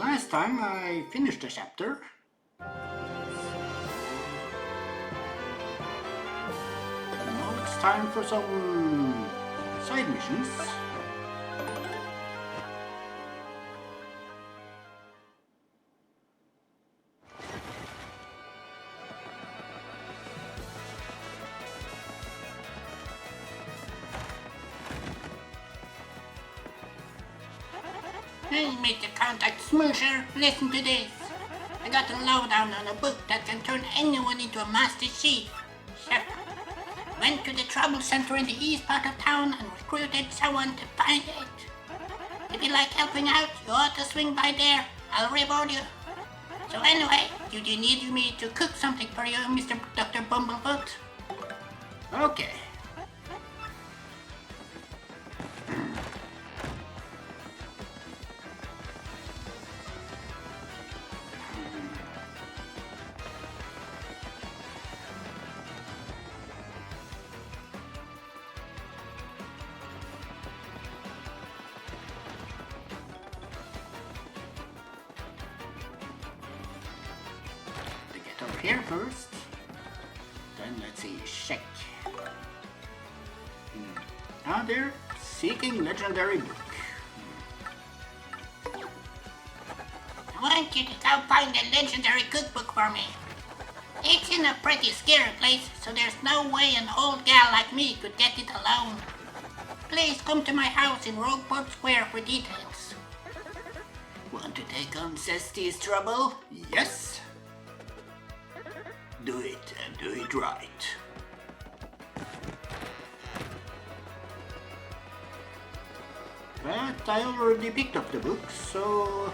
Last time I finished a chapter. Now it's time for some side missions. Hey, Mr. Contact Smoosher, listen to this. I got a lowdown on a book that can turn anyone into a Master Chief. Chef went to the trouble center in the east part of town and recruited someone to find it. If you like helping out, you ought to swing by there. I'll reward you. So anyway, do you need me to cook something for you, Mr. Dr. Bumblefoot? Okay. Over here first. Then let's see, check. Now they're seeking legendary book. I want you to go find the legendary cookbook for me. It's in a pretty scary place, so there's no way an old gal like me could get it alone. Please come to my house in Rogueport Square for details. Want to take on Cesty's trouble? Yes. Do it and do it right. But I already picked up the book, so...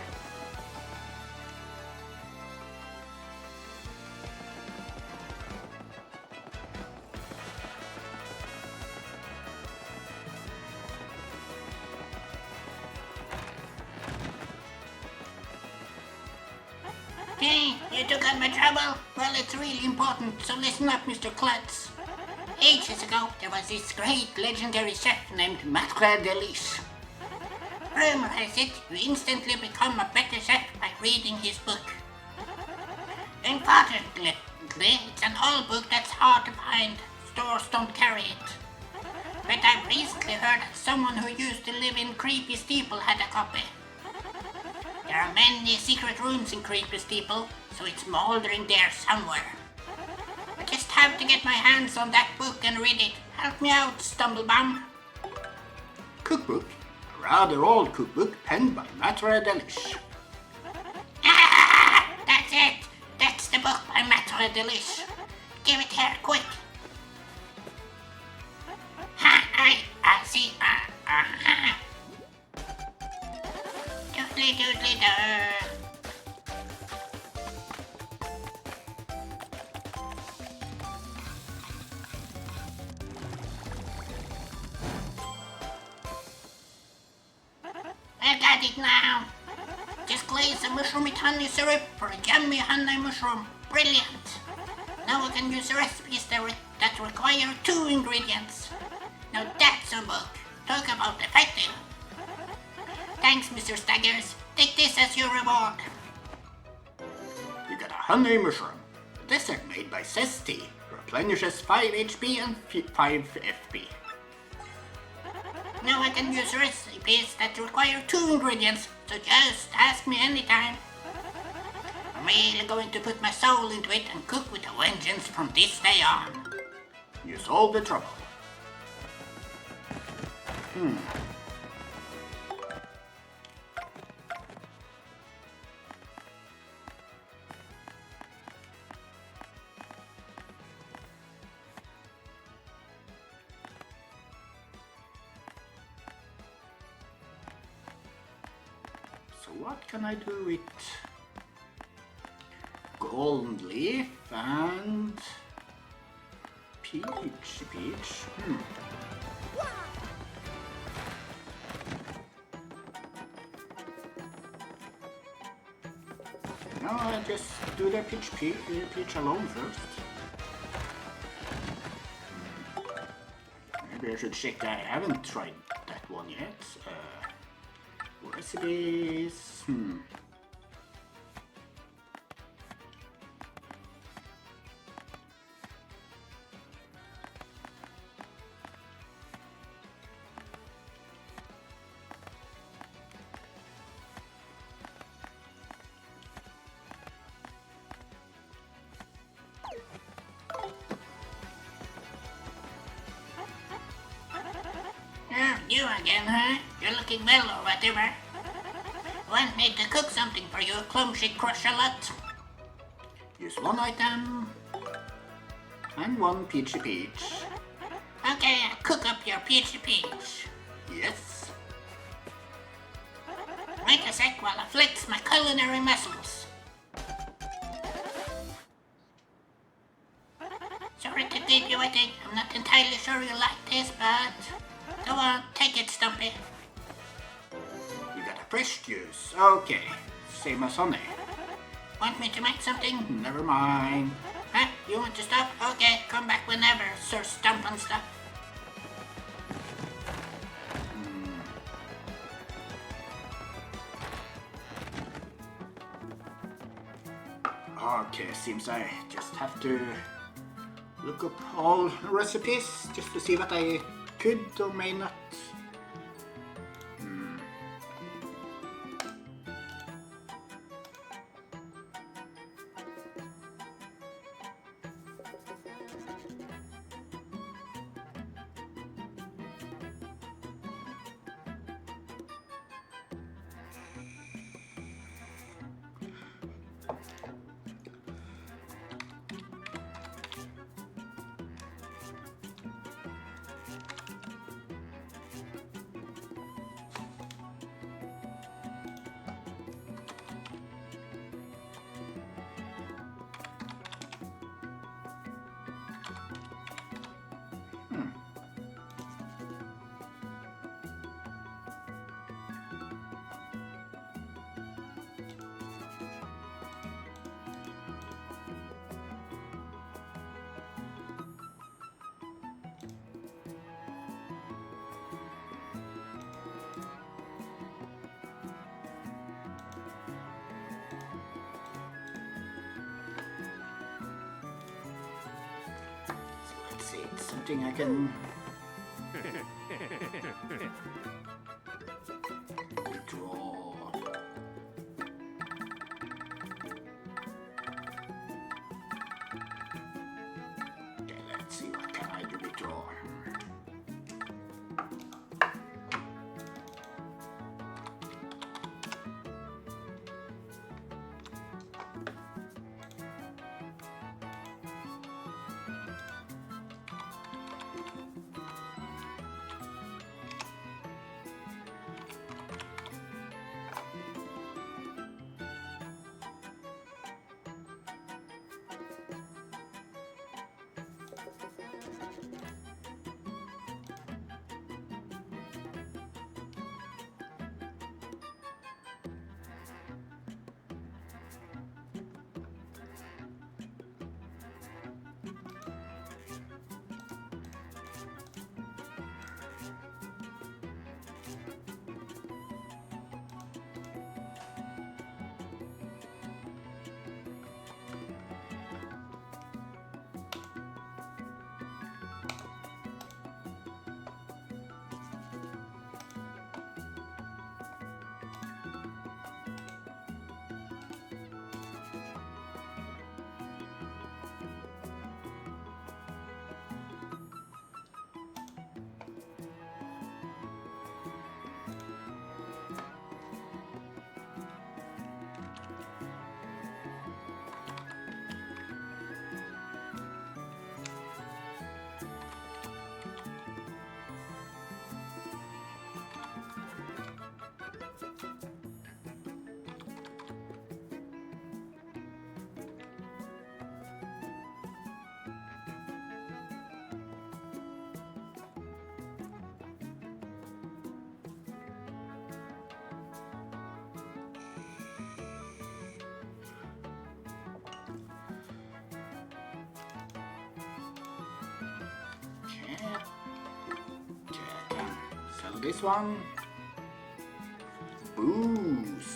Hey, you took on my trouble? Well, it's really important, so listen up, Mr. Klutz. Ages ago, there was this great legendary chef named Matre Delish. Rumor has it, you instantly become a better chef by reading his book. Unfortunately, it's an old book that's hard to find. Stores don't carry it. But I've recently heard that someone who used to live in Creepy Steeple had a copy. There are many secret rooms in Creepy Steeple, so it's moldering there somewhere. I just have to get my hands on that book and read it. Help me out, Stumblebum. Cookbook? A rather old cookbook penned by Matre Delish. Ah! That's it! That's the book by Matre Delish. Give it here, quick. I see. Doodly doodly do. I got it now. Just glaze the mushroom with honey syrup for a yummy honey mushroom. Brilliant. Now I can use recipes that require 2 ingredients. Now that's a book. Talk about effective. Thanks, Mr. Staggers. Take this as your reward. You got a honey mushroom. Dessert made by Cesty. Replenishes 5 HP and 5 FP. Now I can use recipes that require 2 ingredients, so just ask me anytime. I'm really going to put my soul into it and cook with a vengeance from this day on. You solved the trouble. So what can I do with golden leaf and peach? No, I'll just do the peach alone first. Maybe I should check that. I haven't tried that one yet. Recipes. you again, huh? You're looking well or whatever. Want me to cook something for you, clumsy crush-a-lot? Use one item and one peachy peach. Okay, cook up your peachy peach. Yes. Wait a sec while I flex my culinary muscles. Sorry to keep you waiting. I'm not entirely sure you like this, but go on, take it, Stumpy. You got a fresh juice. Okay. Same as honey. Want me to make something? Never mind. Huh? You want to stop? Okay, come back whenever, Sir Stump and Stuff. Okay, seems I just have to look up all recipes just to see what I could or may not. Let's see, it's something I can withdraw. Okay, let's see what can I do withdraw. Okay, I can sell this one. Booze.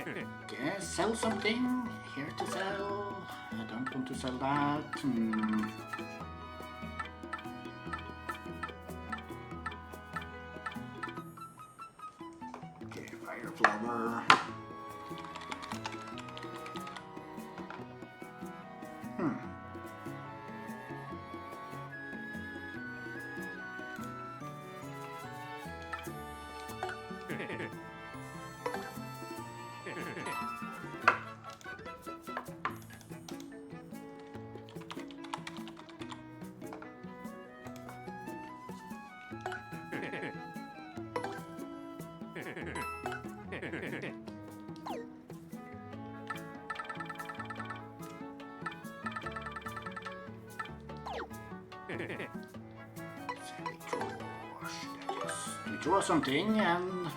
Okay, sell something. Here to sell. I don't want to sell that. Okay, fire flower. We draw something and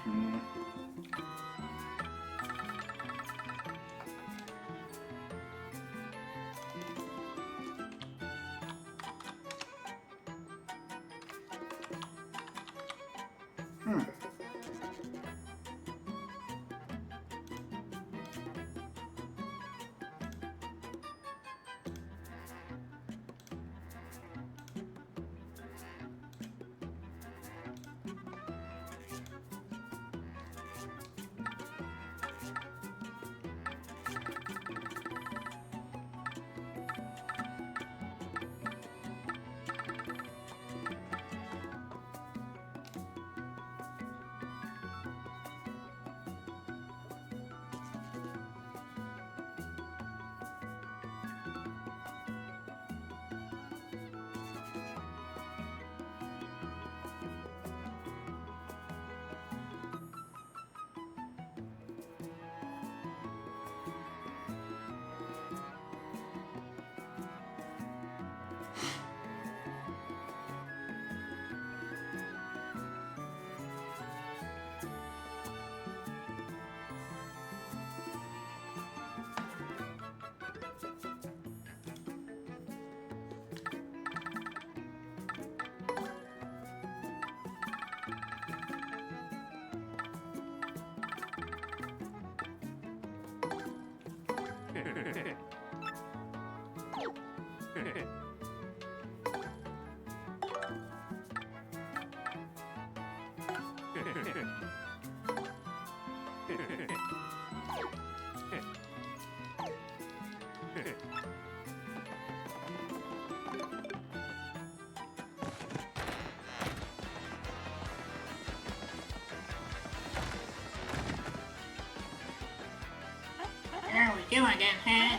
There we go again, huh?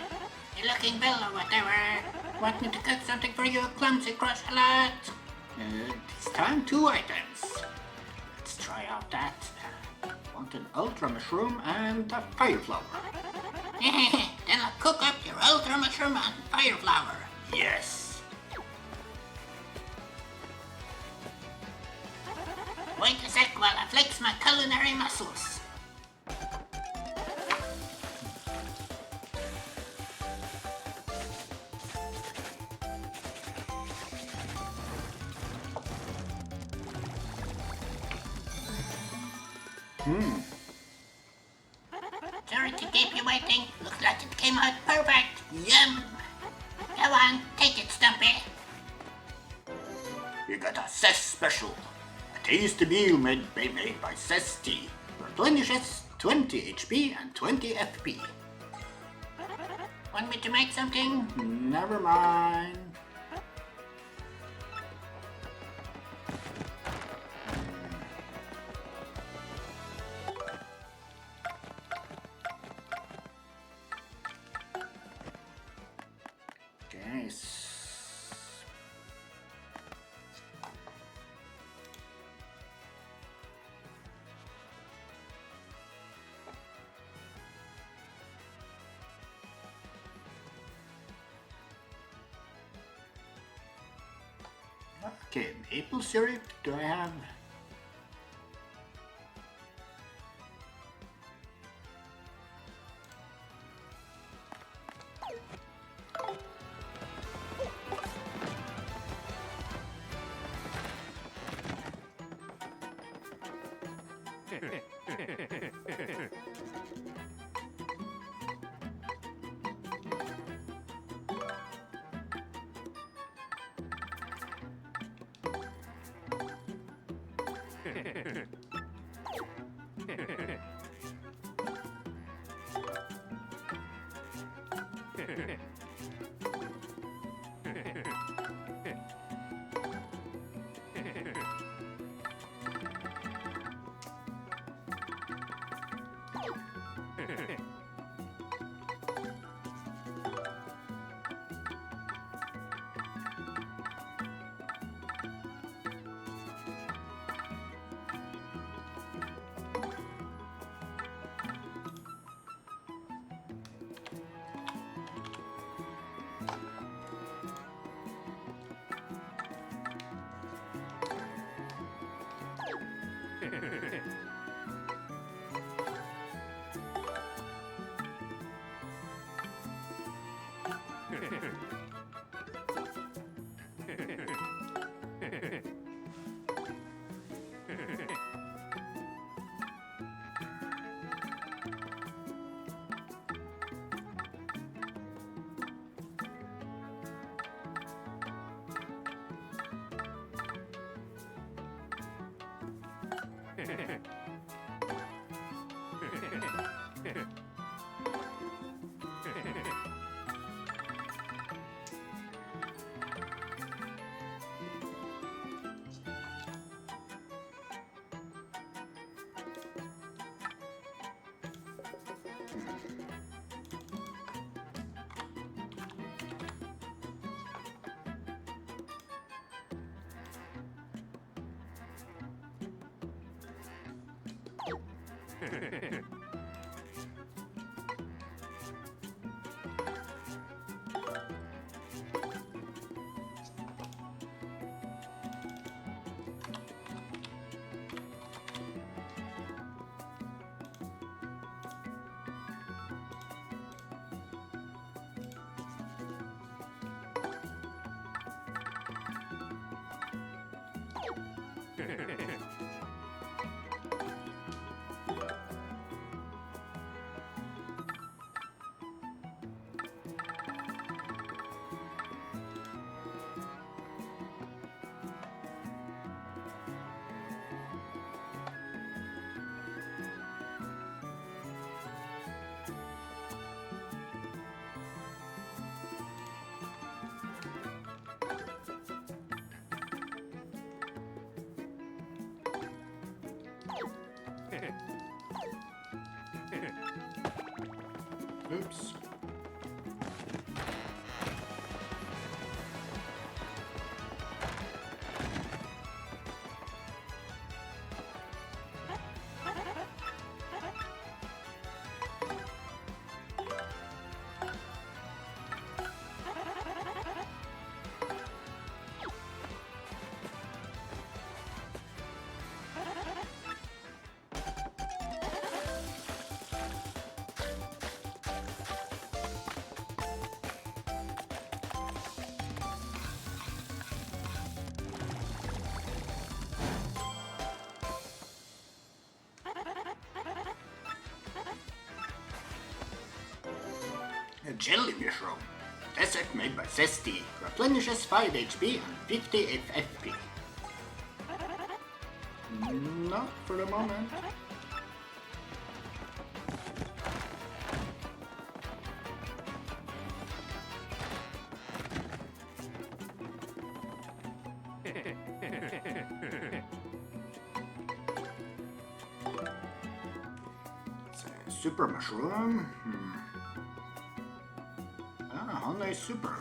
You looking bill or whatever? Want me to cook something for you, clumsy crush a lot? this time 2 items. Let's try out that. Want an ultra mushroom and a fire flower. Then I'll cook up your ultra mushroom and fire flower. Yes. Wait a sec while I flex my culinary muscles. Sorry to keep you waiting. Looks like it came out perfect. Yum. Go on, take it, Stumpy. You got a Cess special. A tasty meal made by Cess Tea. Replenishes 20 HP and 20 FP. Want me to make something? Never mind. Okay. Okay, maple syrup, do I have? Oops. A jelly mushroom. Dessert made by Zesty. Replenishes 5 HP and 50 FP. Not for the moment. It's a super mushroom. Honey super.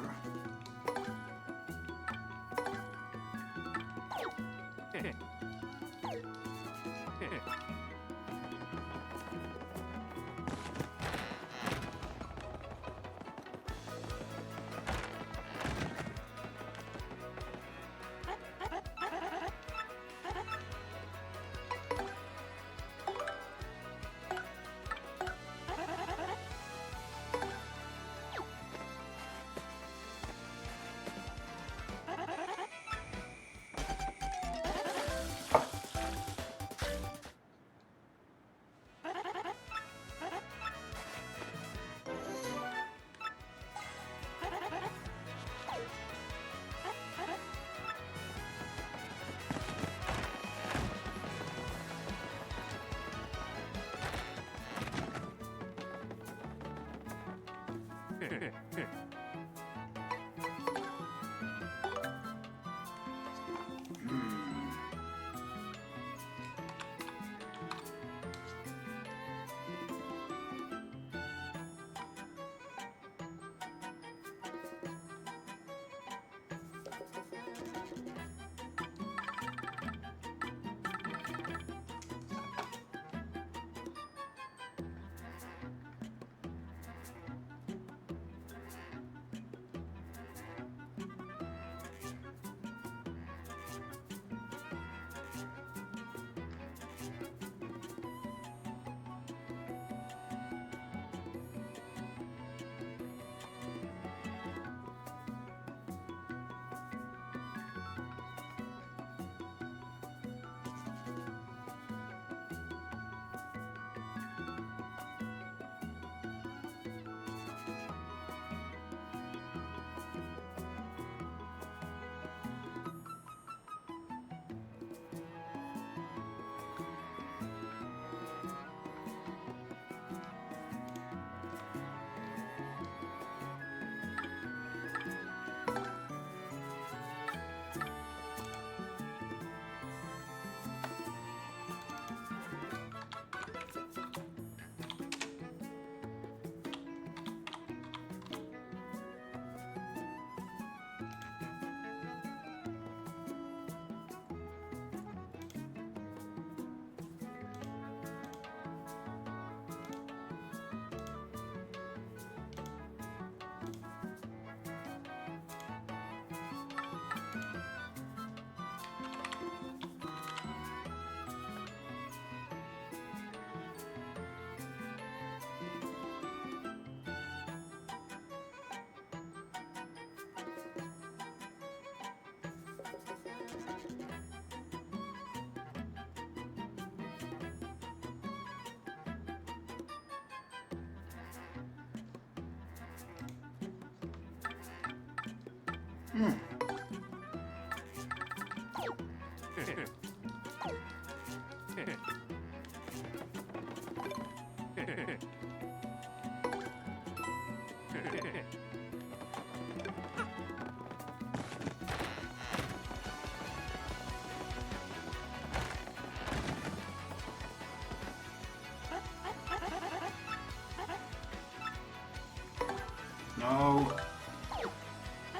No.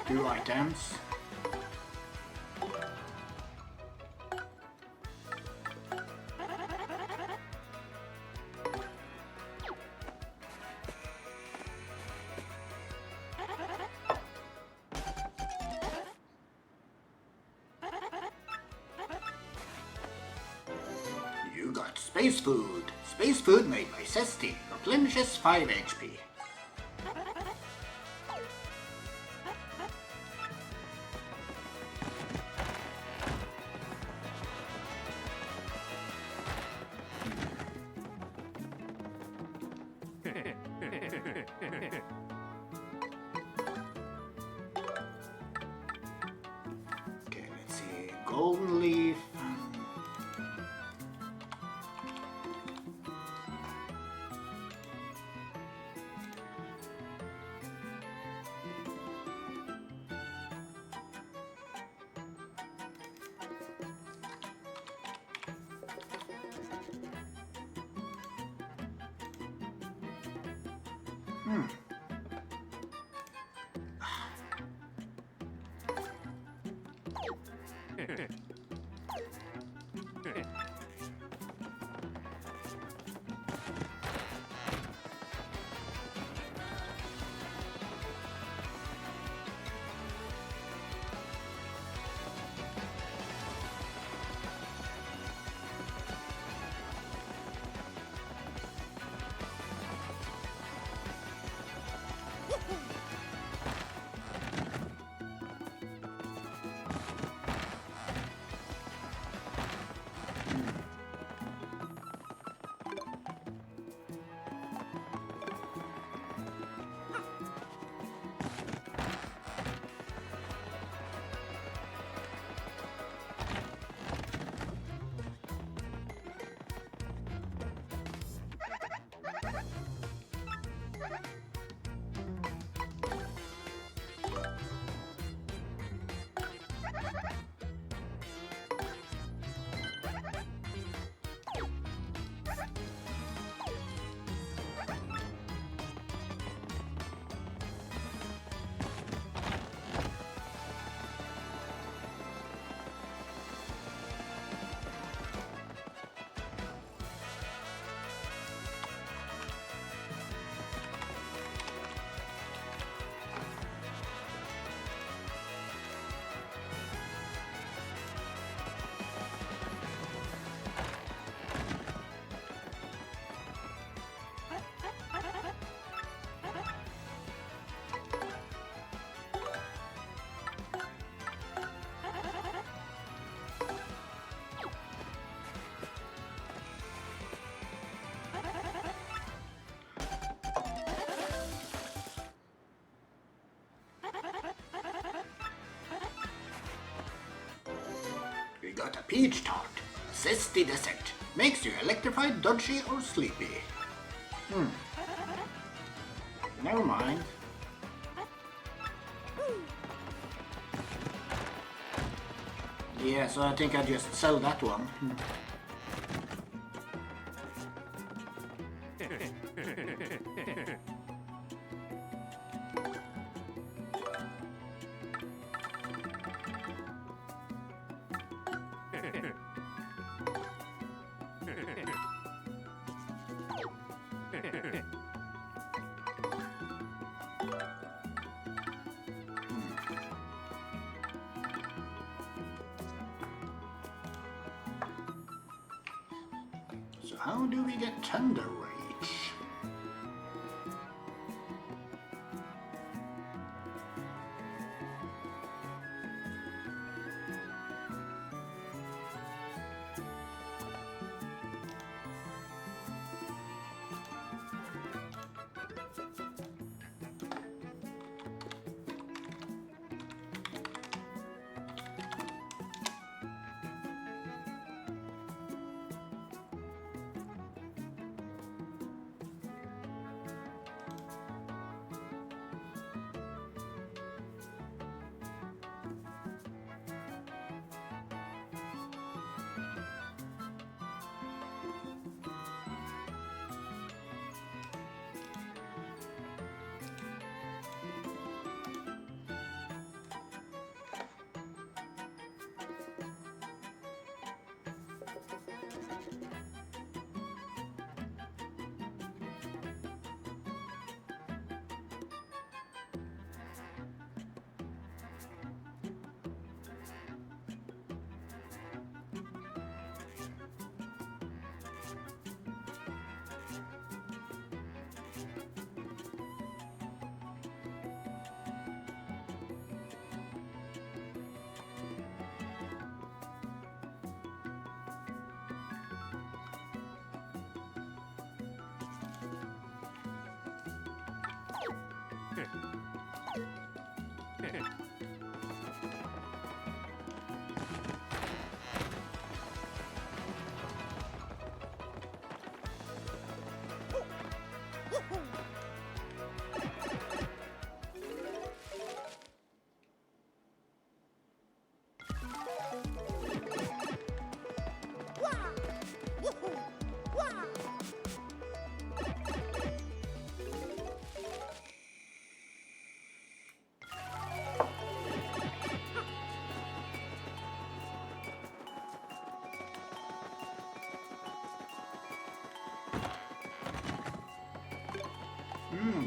2 items. You got space food. Space food made by Cesti. Replenishes 5 HP. Okay, let's see. Golden leaf. We got a peach tart. Zesty dessert. Makes you electrified, dodgy, or sleepy. Never mind. Yeah, so I think I just sell that one. So how do we get Thunder Rage?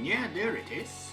Yeah, there it is.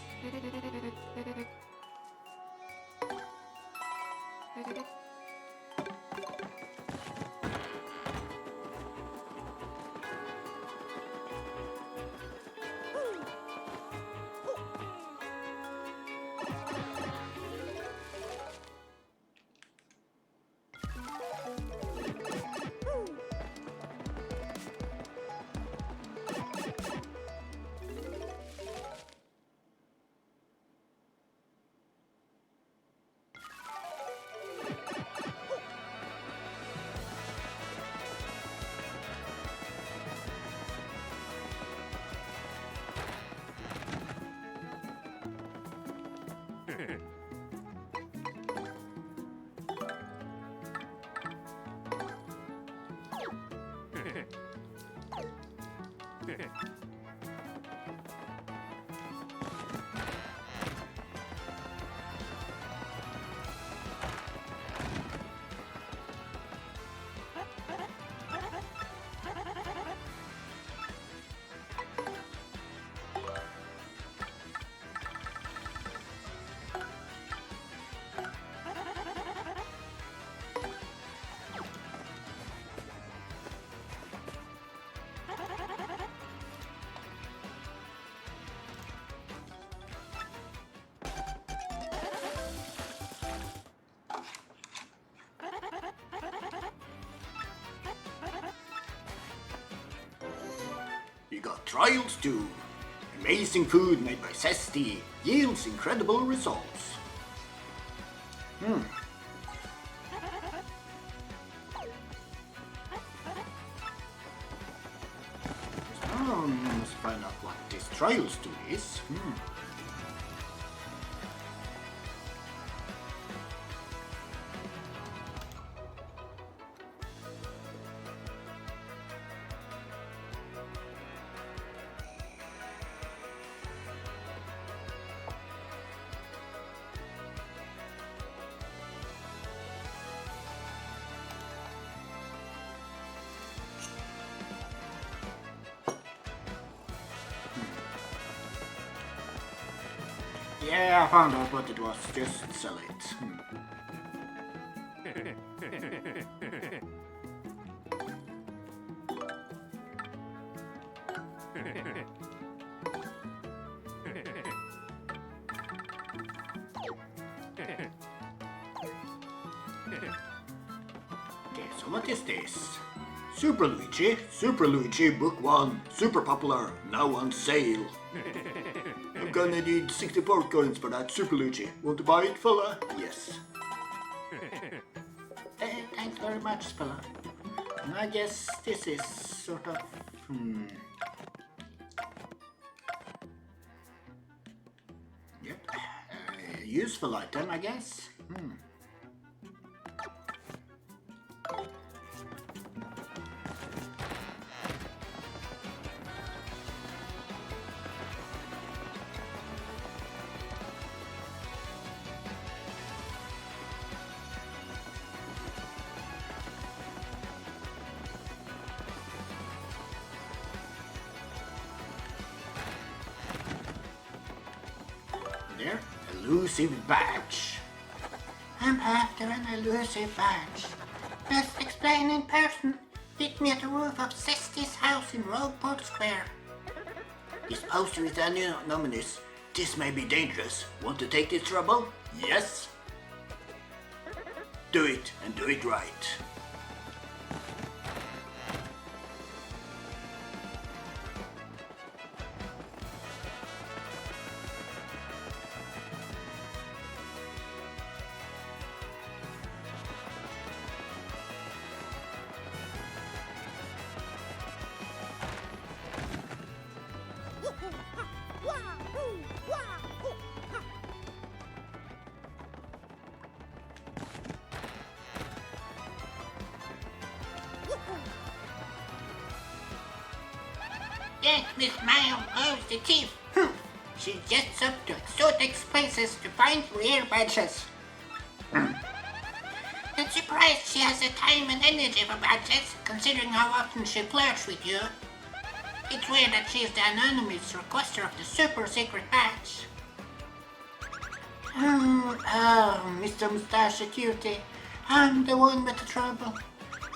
You got Trials 2. Amazing food made by Zesty yields incredible results. Let's find out what this Trials 2 is. Yeah, I found out what it was. Just sell it. Okay, so what is this? Super Luigi Book 1, super popular, now on sale. I'm gonna need 64 coins for that Super Luigi. Want to buy it, fella? Yes. Thanks very much, fella. And I guess this is sort of... Yep. Useful item, I guess. There, elusive badge. I'm after an elusive badge. Best explain in person. Meet me at the roof of Zesty's house in Rogueport Square. This poster is anonymous. This may be dangerous. Want to take this trouble? Yes? Do it, and do it right. Yes, Miss Mile loves the thief. She jets up to exotic places to find rare badges. I'm surprised she has the time and energy for badges, considering how often she flirts with you. It's weird that she's the anonymous requester of the super secret badge. Oh, Mr. Mustache Cutie, I'm the one with the trouble.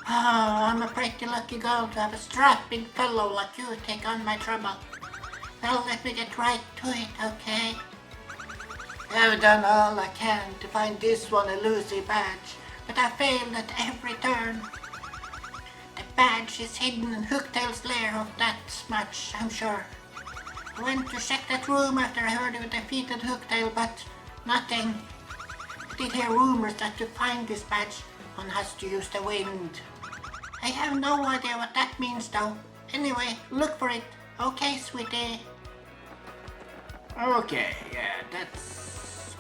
Oh, I'm a pretty lucky girl to have a strapping fellow like you take on my trouble. Well, let me get right to it, okay? I've done all I can to find this one elusive badge, but I failed at every turn. The badge is hidden in Hooktail's lair, of that much I'm sure. I went to check that room after I heard you defeated Hooktail, but nothing. I did hear rumors that to find this badge, one has to use the wind. I have no idea what that means though. Anyway, look for it. Okay, sweetie. Okay, yeah, that's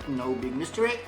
no big mystery.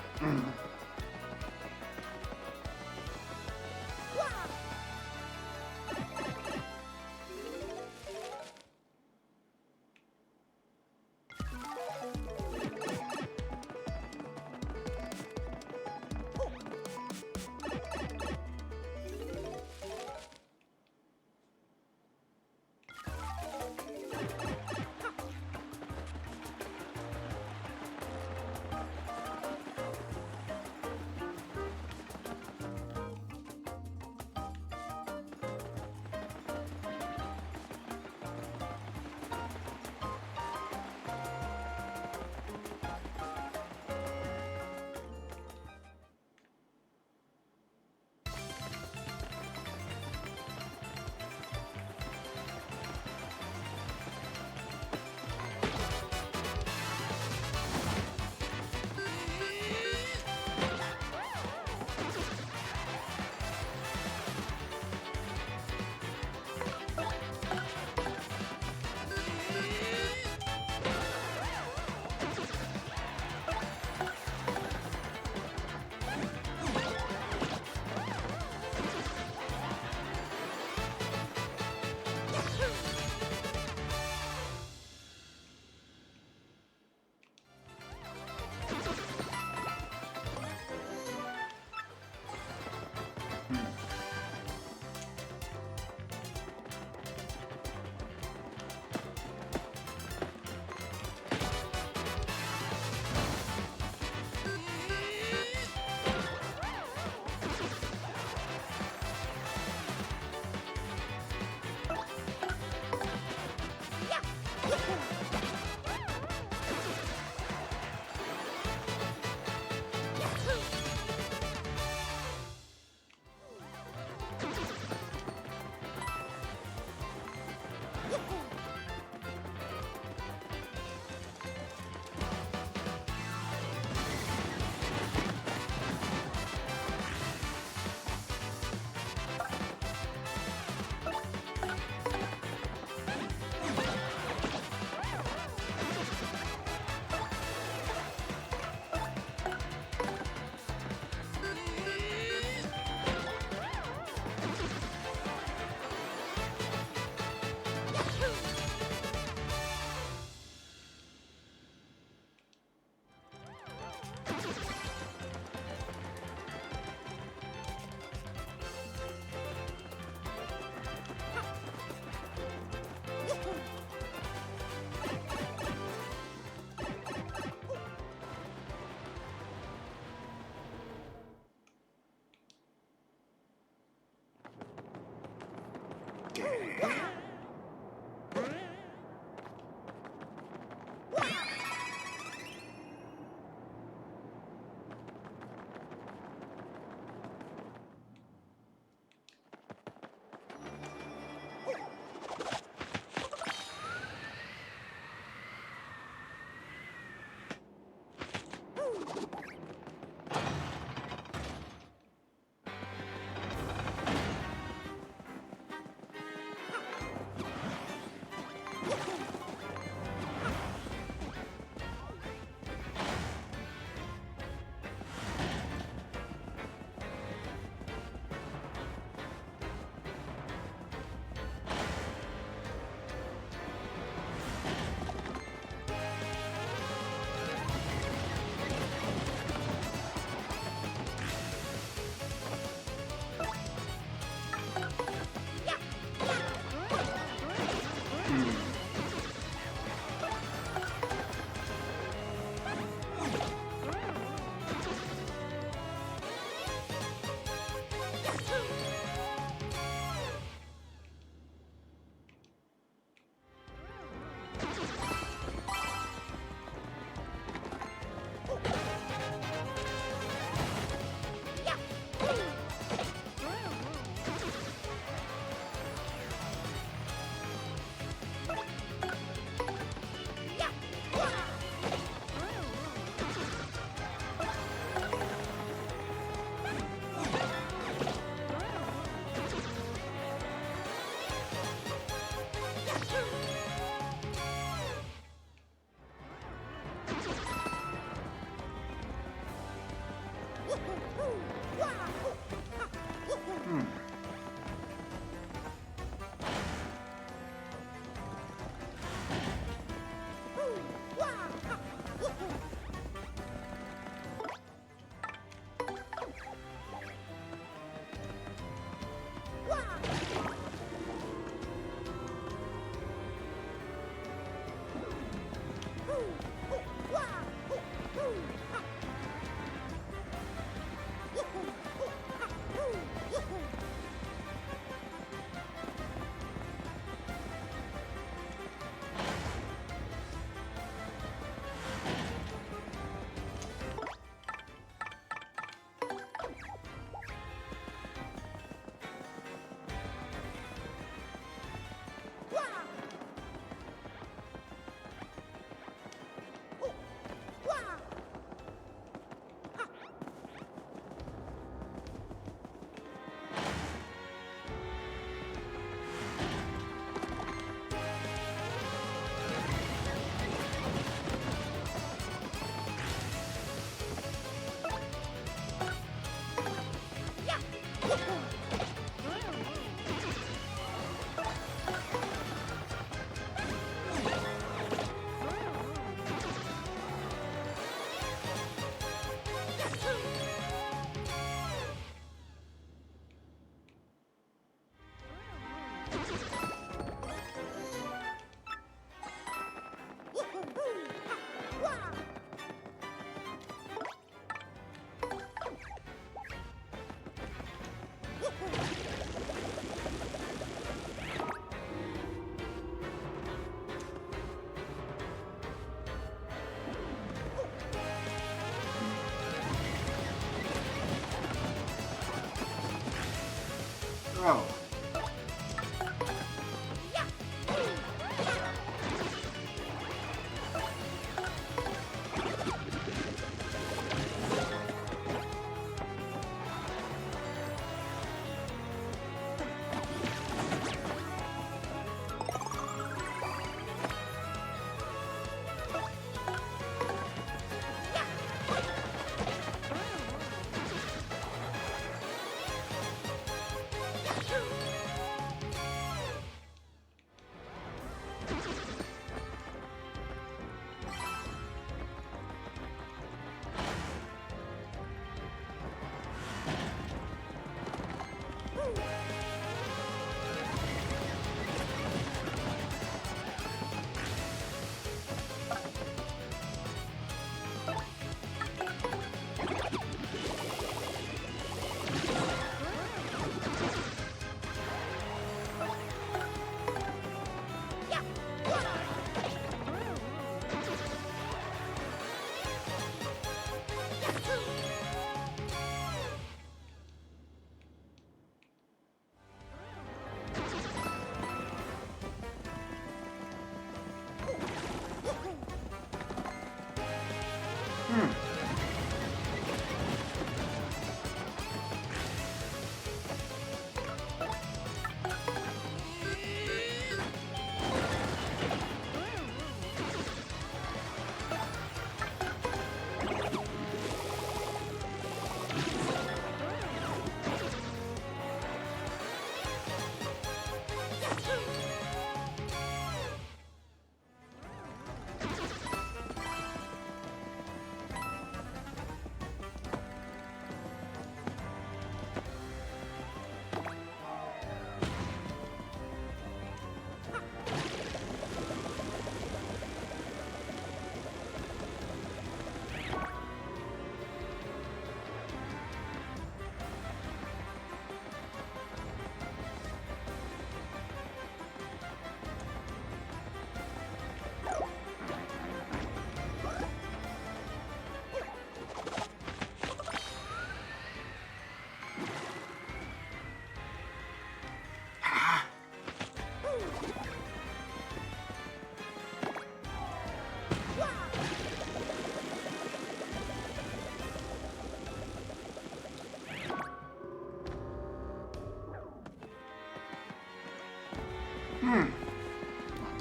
Oh.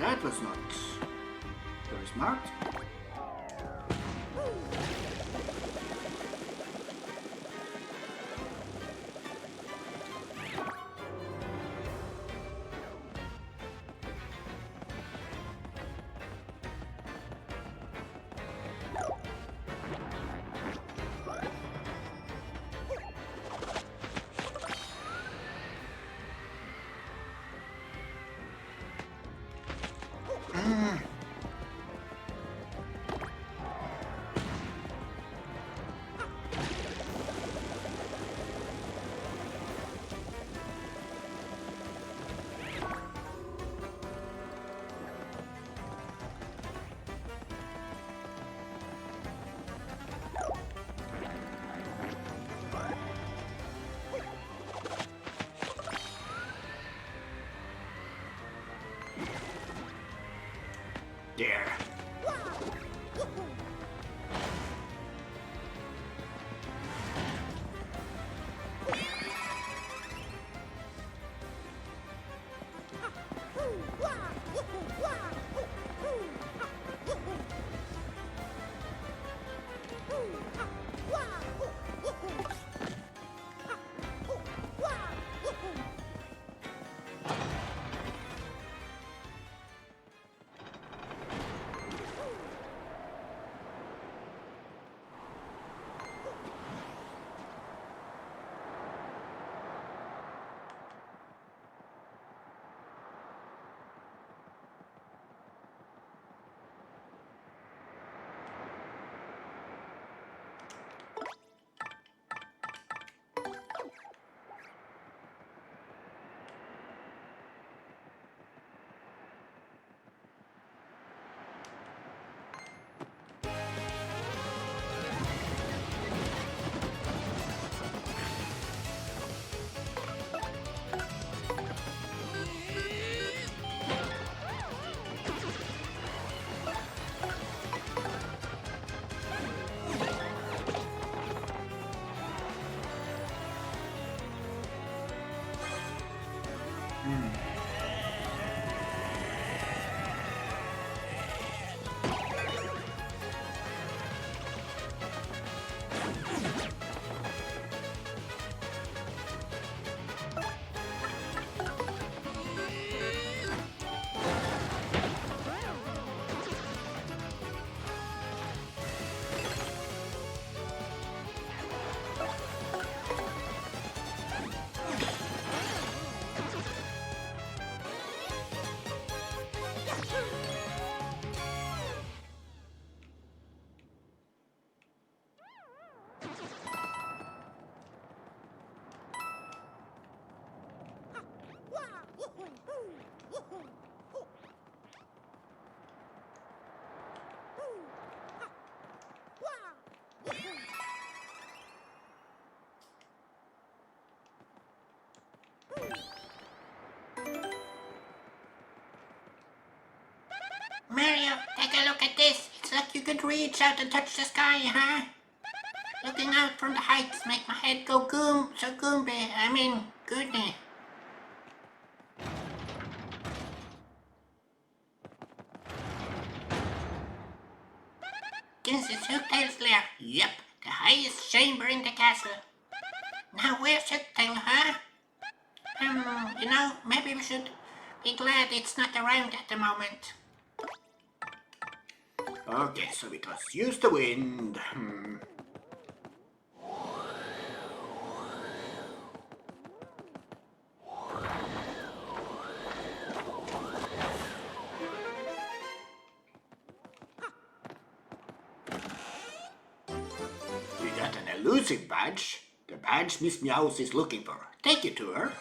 That was not very smart. Mario, take a look at this. It's like you could reach out and touch the sky, huh? Looking out from the heights make my head go goodness. This is Hooktail's lair. Yep, the highest chamber in the castle. Now where's Hooktail, huh? Maybe we should be glad it's not around at the moment. Okay, so we just use the wind. We got an elusive badge. The badge Miss Meows is looking for. Take it to her.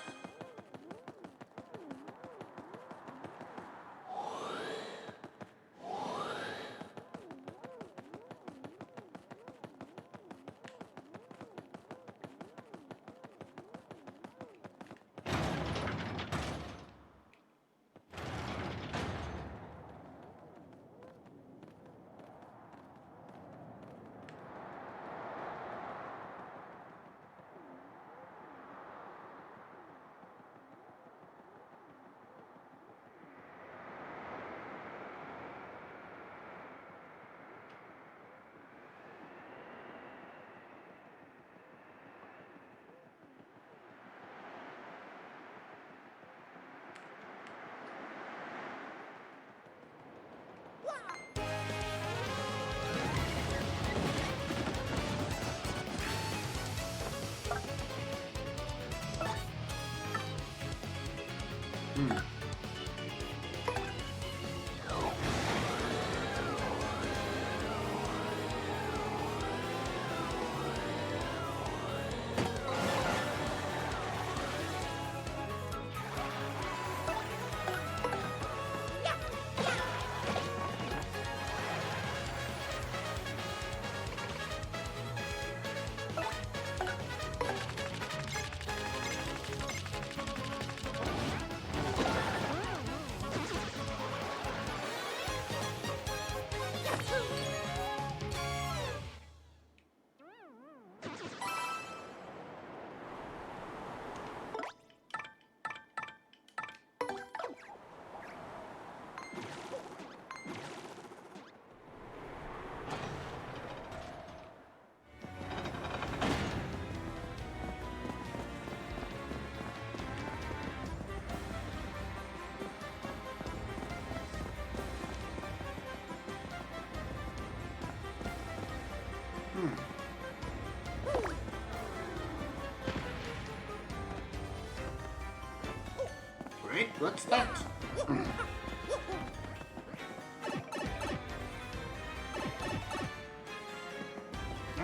Wait, what's that?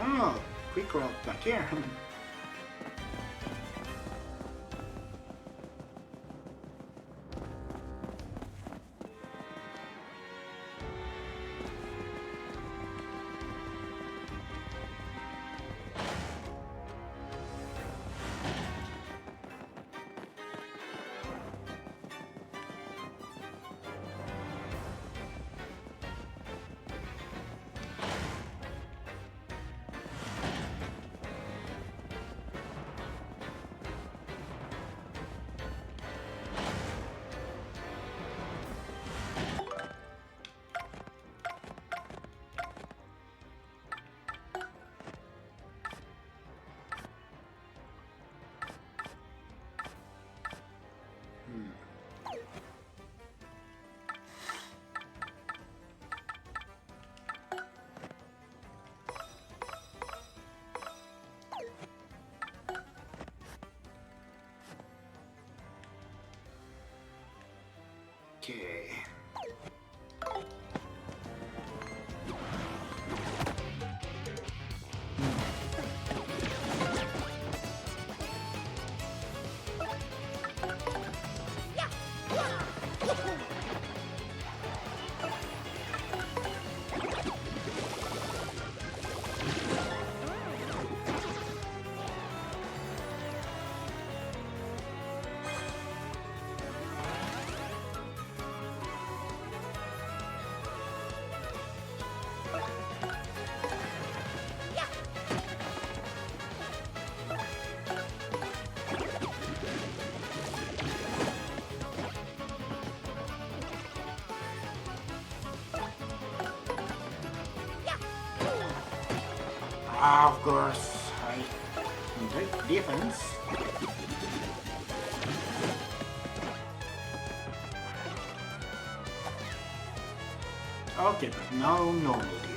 Oh, quick route back here. Okay. Of course, I take defense. Okay, but no normal defense.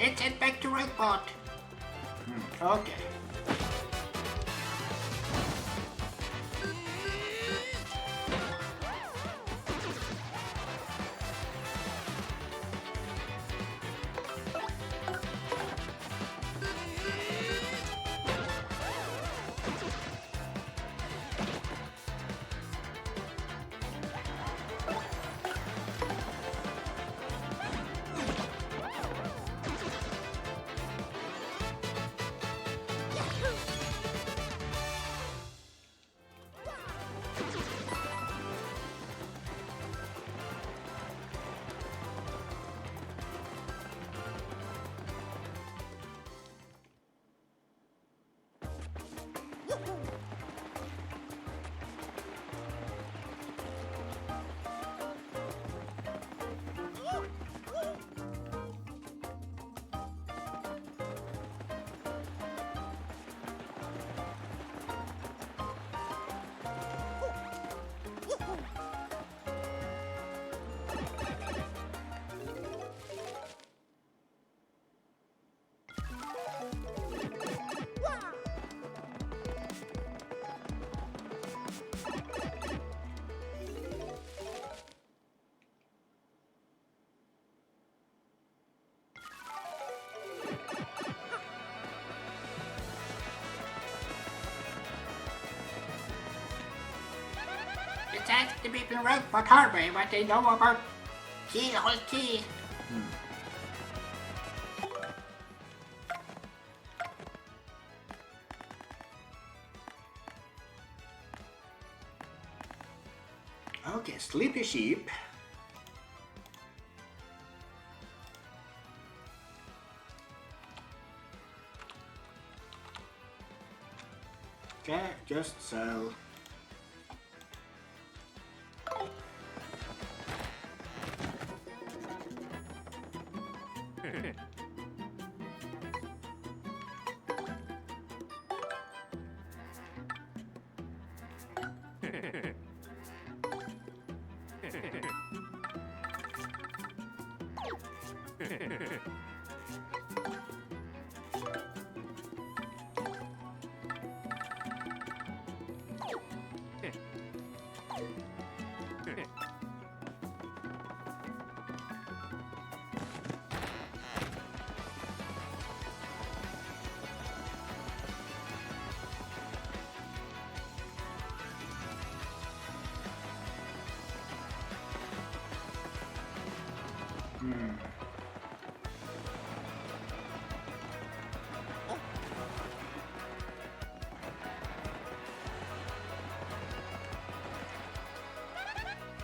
Let's head back to Rockport. Okay. Let's ask the people in Rockport Harbor what they know about Keyhole Key. Okay, Sleepy Sheep. Okay, just so.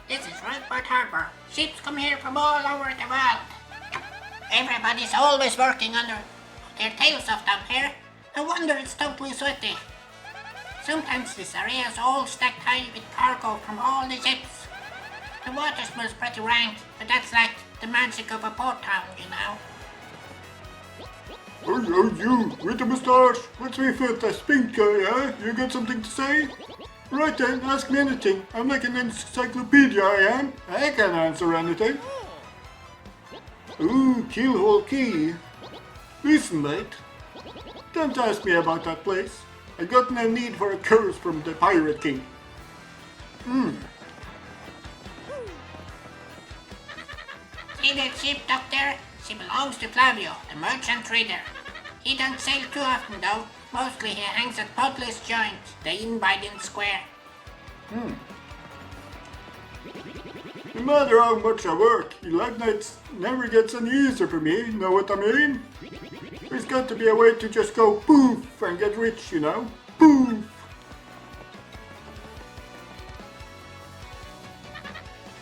This is Rockport Harbor. Ships come here from all over the world. Everybody's always working under their tails off down here. No wonder it's totally sweaty. Sometimes this area is all stacked high with cargo from all the ships. The water smells pretty rank, but that's like the magic of a port town, you know. Oh, you, with the moustache, what's me for the spink guy, huh? You got something to say? Right then, ask me anything. I'm like an encyclopedia, I am. I can answer anything. Ooh, Keelhole Key. Listen, mate. Don't ask me about that place. I got no need for a curse from the Pirate King. See that ship docked there? She belongs to Flavio, the merchant trader. He don't sail too often though. Mostly he hangs at Potter's Joint, the inn by the square. No matter how much I work, late nights never gets any easier for me, know what I mean? There's got to be a way to just go poof and get rich, you know? Poof!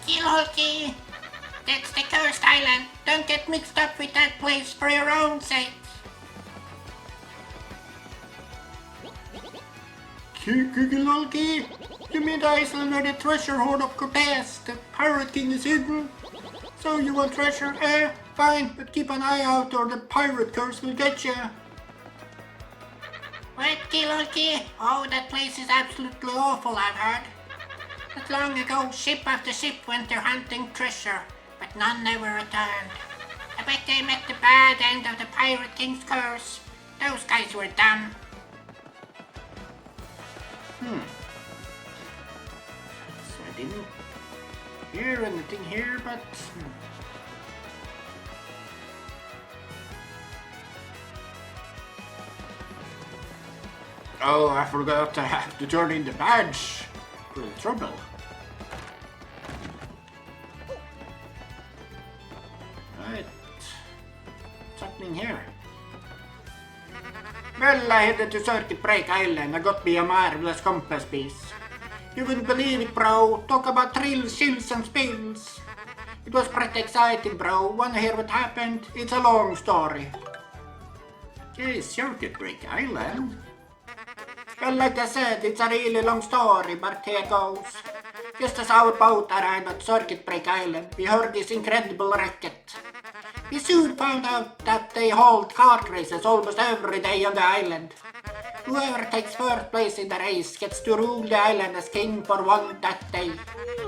Keelhole Key! That's the cursed island. Don't get mixed up with that place for your own sake. Keelhole Key? You mean the island where the treasure hoard of Cortez, the Pirate King, is hidden? So you want treasure, eh? Fine, but keep an eye out or the pirate curse will get you. What, Keelhole Key? Oh, that place is absolutely awful, I've heard. Not long ago, ship after ship went there hunting treasure, but none ever returned. I bet they met the bad end of the Pirate King's curse. Those guys were done. So I didn't hear anything here, but... Oh, I forgot I have to turn in the badge for the trouble. Right. What's happening here? Well, I headed to Circuit Break Island. I got me a marvelous compass piece. You wouldn't believe it, bro. Talk about thrills, chills, and spills. It was pretty exciting, bro. Wanna hear what happened? It's a long story. Okay, Circuit Break Island. Well, like I said, it's a really long story, but here goes. Just as our boat arrived at Circuit Break Island, we heard this incredible racket. We soon found out that they hold kart races almost every day on the island. Whoever takes first place in the race gets to rule the island as king for one that day.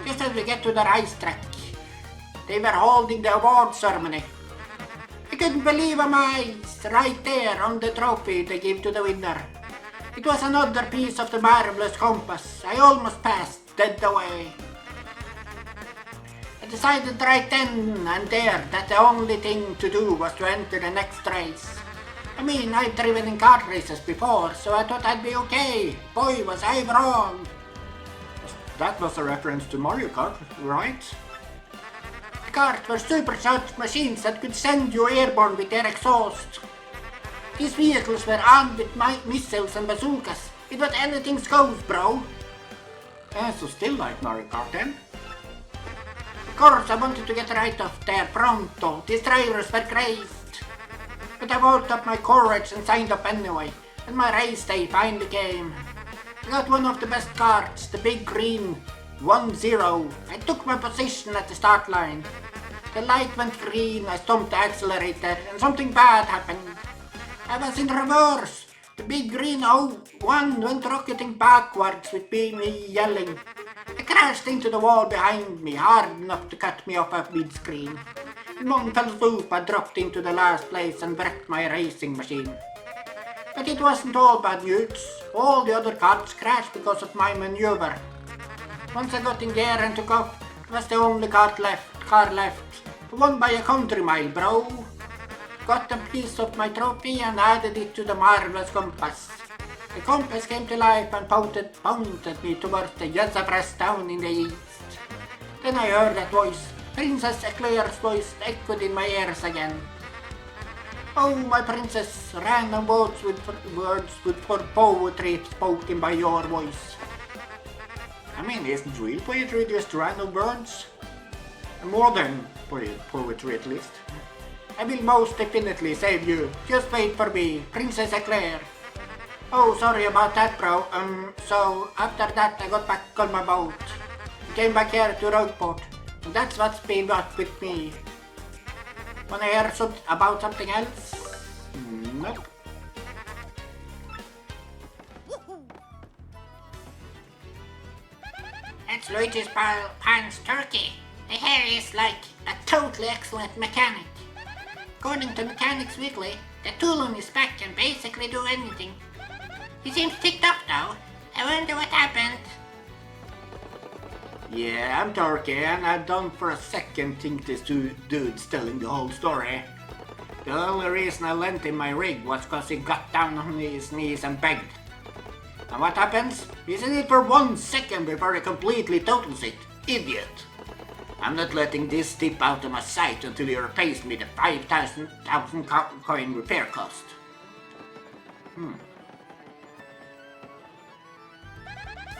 Just as we get to the racetrack, they were holding the award ceremony. I couldn't believe my eyes, right there on the trophy they give to the winner. It was another piece of the marvelous compass. I almost passed, dead away. I decided right then and there that the only thing to do was to enter the next race. I mean, I've driven in kart races before, so I thought I'd be okay. Boy, was I wrong. That was a reference to Mario Kart, right? The karts were supercharged machines that could send you airborne with their exhaust. These vehicles were armed with missiles and bazookas. It was anything goes, bro. So still like Mario Kart then? Of course, I wanted to get right off there pronto. These drivers were crazed. But I worked up my courage and signed up anyway. And my race day finally came. I got one of the best karts, the big green 1-0. I took my position at the start line. The light went green, I stomped the accelerator, and something bad happened. I was in reverse. The big green 01 went rocketing backwards with me yelling. I crashed into the wall behind me, hard enough to cut me off at mid-screen. In one fell swoop, I dropped into the last place and wrecked my racing machine. But it wasn't all bad news. All the other cars crashed because of my maneuver. Once I got in the air and took off, it was the only car left. Won by a country mile, bro. Got a piece of my trophy and added it to the marvelous compass. The compass came to life and pointed me towards the Yazabras town in the east. Then I heard that voice. Princess Eclair's voice echoed in my ears again. Oh, my princess, random words with poetry spoken by your voice. I mean, isn't real poetry just random words? Modern poetry at least. I will most definitely save you. Just wait for me, Princess Eclair. Oh, sorry about that, bro. So after that I got back on my boat. Came back here to Rogueport. That's what's been up with me. Wanna hear about something else? Nope. That's Luigi's Pan's turkey. The hair is like a totally excellent mechanic. According to Mechanics Weekly, the tool on his back can basically do anything. He seems ticked off though. I wonder what happened. Yeah, I'm Turkey, and I don't for a second think this dude's telling the whole story. The only reason I lent him my rig was cause he got down on his knees and begged. And what happens? He's in it for 1 second before he completely totals it. Idiot. I'm not letting this tip out of my sight until he repays me the 5,000 coin repair cost.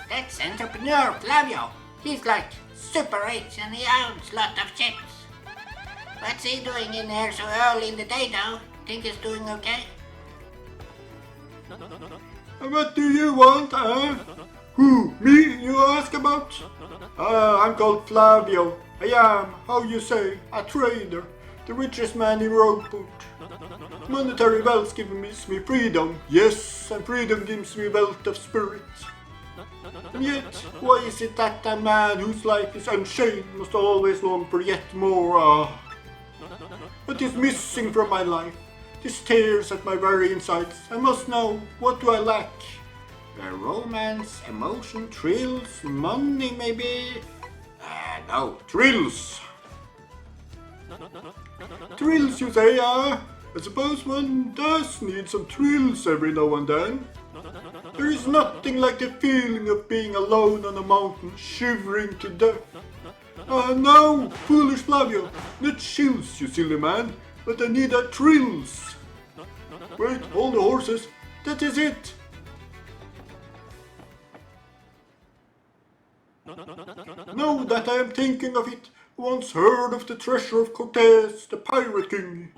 That's entrepreneur Flavio. He's like super rich and he owns a lot of ships. What's he doing in here so early in the day though? Think he's doing okay? What do you want, huh? Who, me, you ask about? I'm called Flavio. I am, how you say, a trader. The richest man in Rogueport. Monetary wealth gives me freedom. Yes, and freedom gives me wealth of spirit. And yet, why is it that a man whose life is unchained must always long for yet more? What is missing from my life? This tears at my very insides. I must know, what do I lack? Romance, emotion, thrills, money maybe? No, thrills! Thrills, you say, I suppose one does need some thrills every now and then. There is nothing like the feeling of being alone on a mountain, shivering to death. No, foolish Flavio, not chills, you silly man, but I need a thrills. Wait, hold the horses, that is it. Now that I am thinking of it, once heard of the treasure of Cortez, the pirate king.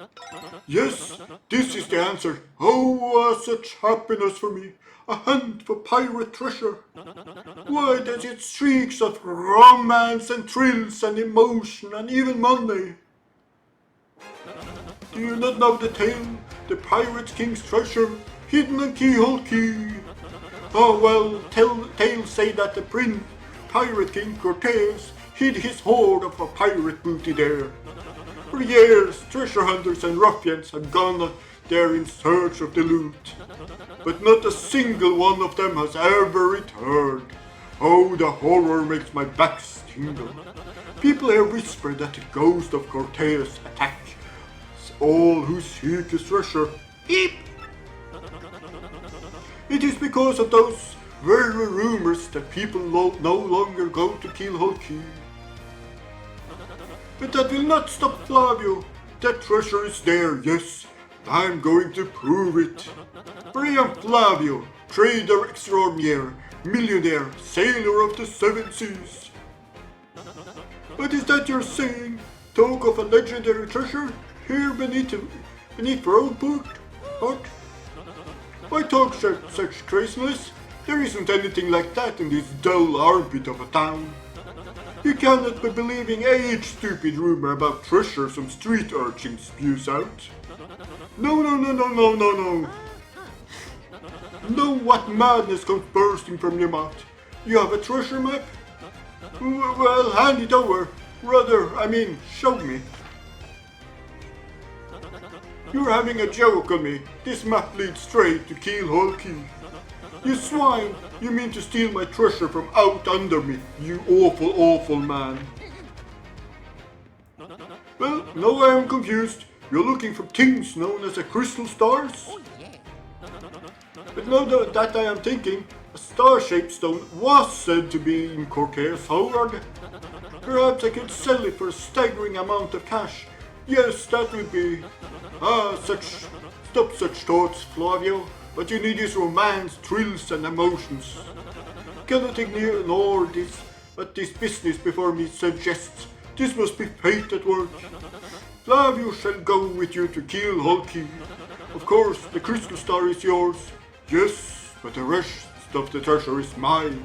Yes, this is the answer. Oh, such happiness for me. A hunt for pirate treasure. Why does it streaks of romance and thrills and emotion and even money? Do you not know the tale? The pirate king's treasure, hidden on Keyhole Key. Oh well, tales say that the pirate king Cortez hid his hoard of a pirate booty there. For years, treasure hunters and ruffians have gone there in search of the loot, but not a single one of them has ever returned. Oh, the horror makes my back tingle. People here whisper that the ghost of Cortez attacks all who seek his treasure. Eep! It is because of those very rumors that people no longer go to Keyhole Key. But that will not stop Flavio. That treasure is there, yes. I'm going to prove it. For I am Flavio, trader extraordinaire, millionaire, sailor of the 7 seas. What is that you're saying? Talk of a legendary treasure here beneath Rogueport? What? Why talk such craziness? There isn't anything like that in this dull armpit of a town. You cannot be believing any stupid rumor about treasure some street urchin spews out. No. Know what madness comes bursting from your mouth? You have a treasure map? Well, hand it over. Show me. You're having a joke on me. This map leads straight to Keyhole Key. You swine! You mean to steal my treasure from out under me, you awful, awful man. Well, now I am confused. You're looking for things known as the crystal stars? But now that I am thinking, a star-shaped stone was said to be in Cortez hoard. Perhaps I could sell it for a staggering amount of cash. Yes, that would be... Stop such thoughts, Flavio. What you need is romance, thrills and emotions. Cannot ignore this, what this business before me suggests. This must be fate at work. Flavio shall go with you to Kiel Holki. Of course, the crystal star is yours. Yes, but the rest of the treasure is mine.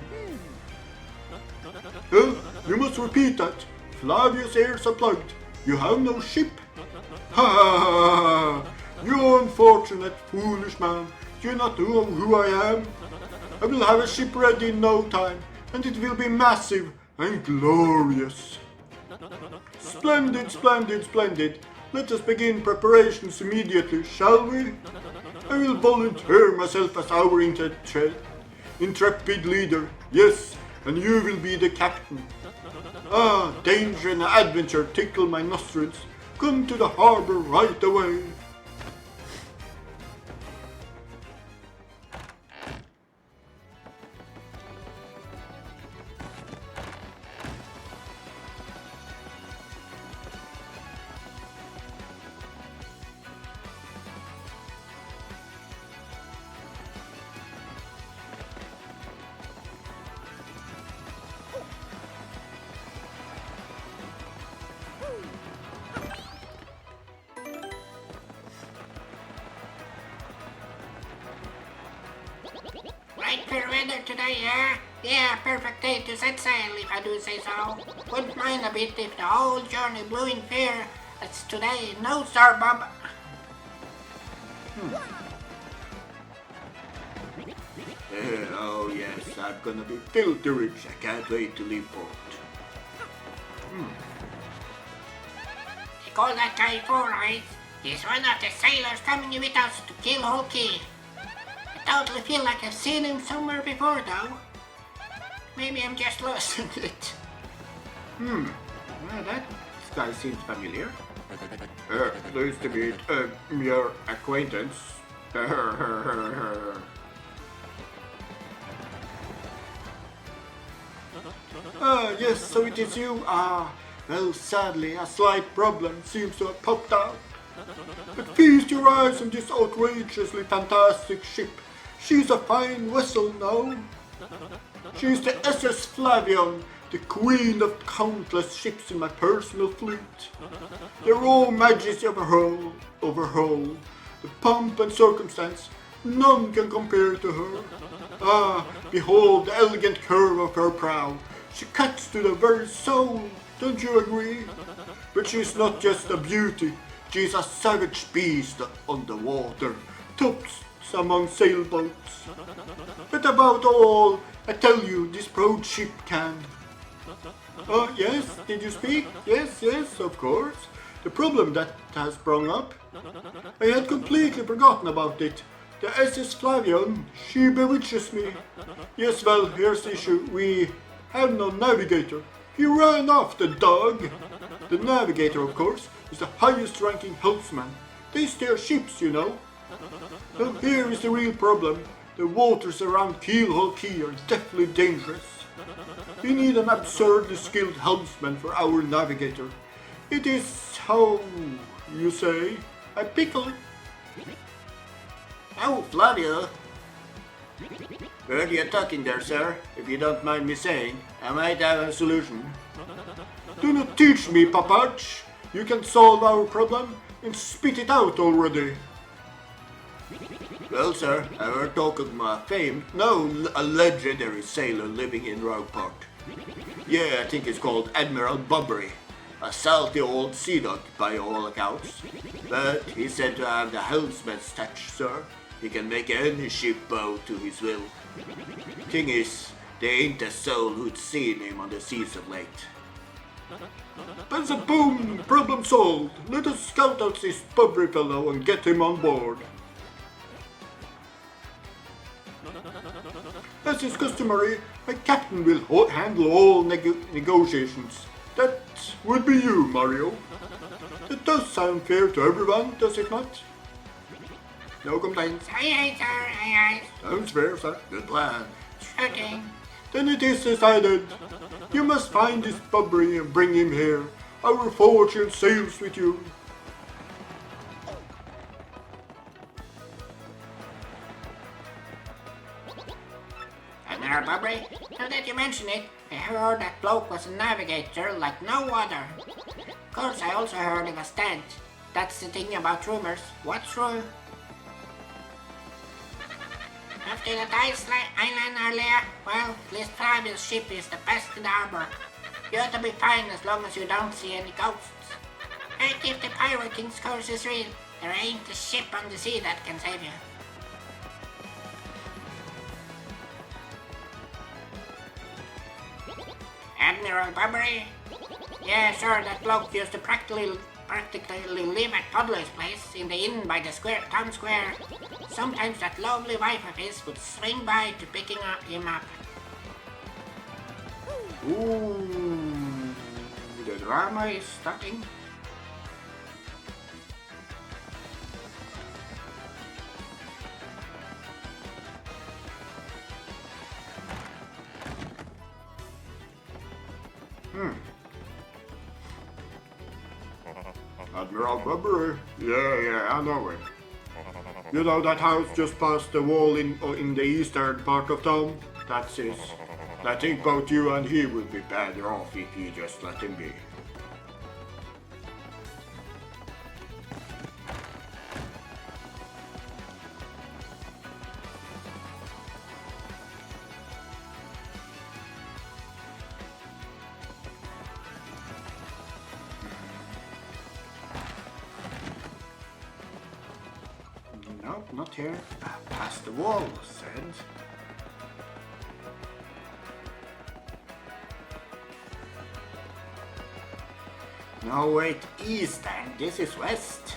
You must repeat that. Flavio's ears are plugged. You have no ship. Ha ha ha! You unfortunate, foolish man. Do you not know who I am? I will have a ship ready in no time, and it will be massive and glorious. Splendid, splendid, splendid. Let us begin preparations immediately, shall we? I will volunteer myself as our intrepid leader. Yes, and you will be the captain. Ah, danger and adventure tickle my nostrils. Come to the harbor right away. Right fair weather today, yeah? Yeah, perfect day to set sail, if I do say so. Wouldn't mind a bit if the whole journey blew in fair as today. No, sir, Bob. Oh yes, I'm gonna be filthy rich. I can't wait to leave port. They call that guy Four Eyes. He's one of the sailors coming with us to Kiel Holki. I totally feel like I've seen him somewhere before, though. Maybe I'm just lost in it. Well, that guy seems familiar. Nice to meet your acquaintance. Yes, so it is you. Well, sadly, a slight problem seems to have popped out. But feast your eyes on this outrageously fantastic ship. She's a fine vessel now. She's the SS Flavion, the queen of countless ships in my personal fleet. The raw majesty of her hull, the pomp and circumstance, none can compare to her. Behold the elegant curve of her prow. She cuts to the very soul, don't you agree? But she's not just a beauty, she's a savage beast on the water, tops among sailboats. But about all, I tell you, this proud ship can. Yes, did you speak? Yes, of course. The problem that has sprung up. I had completely forgotten about it. The SS Flavion, she bewitches me. Yes, well, here's the issue. We have no navigator. He ran off, the dog. The navigator, of course, is the highest ranking helmsman. They steer ships, you know. Well, here is the real problem. The waters around Kiel Holki are deathly dangerous. We need an absurdly skilled helmsman for our navigator. It is, how you say, a pickle. Oh, Flavio. Heard you talking there, sir. If you don't mind me saying, I might have a solution. Do not teach me, Papach. You can solve our problem and spit it out already. Well, sir, I heard talk of a legendary sailor living in Rogueport. Yeah, I think it's called Admiral Bobbery. A salty old sea dog by all accounts. But he's said to have the helmsman's touch, sir. He can make any ship bow to his will. Thing is, there ain't a soul who'd seen him on the seas of late. That's a boom! Problem solved. Let us scout out this Bobbery fellow and get him on board. As is customary, a captain will handle all negotiations. That would be you, Mario. That does sound fair to everyone, does it not? No complaints. Aye, sir, aye. Sounds fair, sir. Good plan. Sure thing. Then it is decided. You must find this Bubbery and bring him here. Our fortune sails with you. Admiral Bubbery, now that you mention it, I heard that bloke was a navigator like no other. Of course, I also heard he was dead. That's the thing about rumors. What's true? After that island earlier, well, at least Flavius' ship is the best in the harbor. You ought to be fine as long as you don't see any ghosts. And if the Pirate King's curse is real, there ain't a ship on the sea that can save you. Admiral Bubbery? Yeah, sure, that bloke used to practically live at Puddler's place in the inn by the town square. Sometimes that lovely wife of his would swing by to picking him up. Ooh, the drama is starting. Admiral Bubbery? Yeah, I know it. You know that house just past the wall in the eastern part of town? That's his. I think both you and he would be better off if you just let him be. Nope, not here. Past the wall, said. No, wait, east and this is west.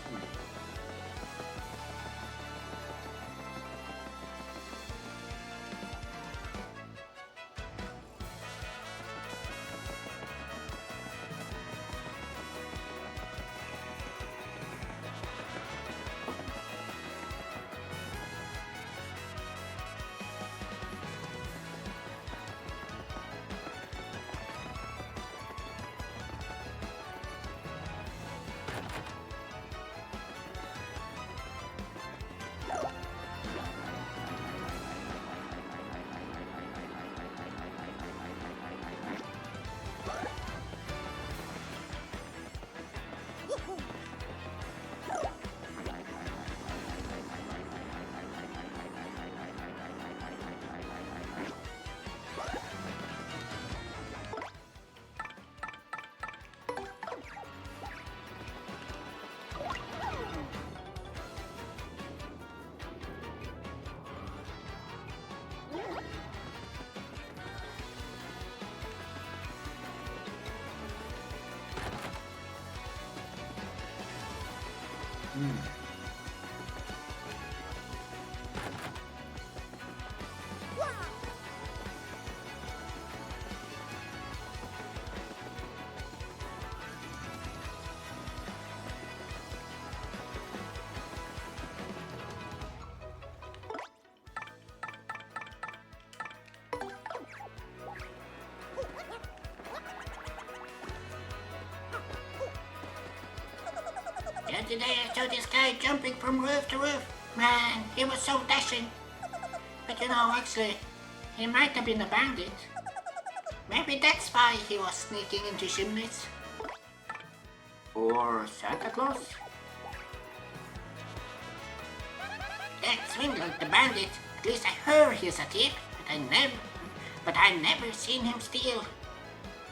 The other day I saw this guy jumping from roof to roof. Man, he was so dashing. But you know, actually, he might have been a bandit. Maybe that's why he was sneaking into chimneys. Or Santa Claus? That Swindler, the bandit, at least I heard he's a thief, but I never seen him steal.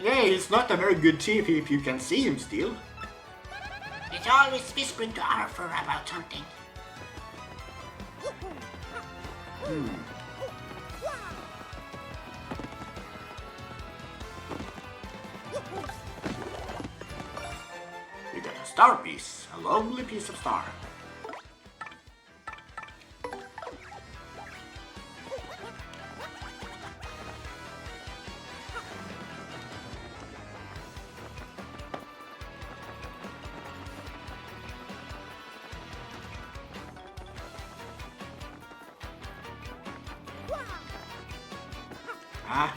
Yeah, he's not a very good thief if you can see him steal. He's always whispering to Arthur about something. You got a star piece, a lovely piece of star. Ah.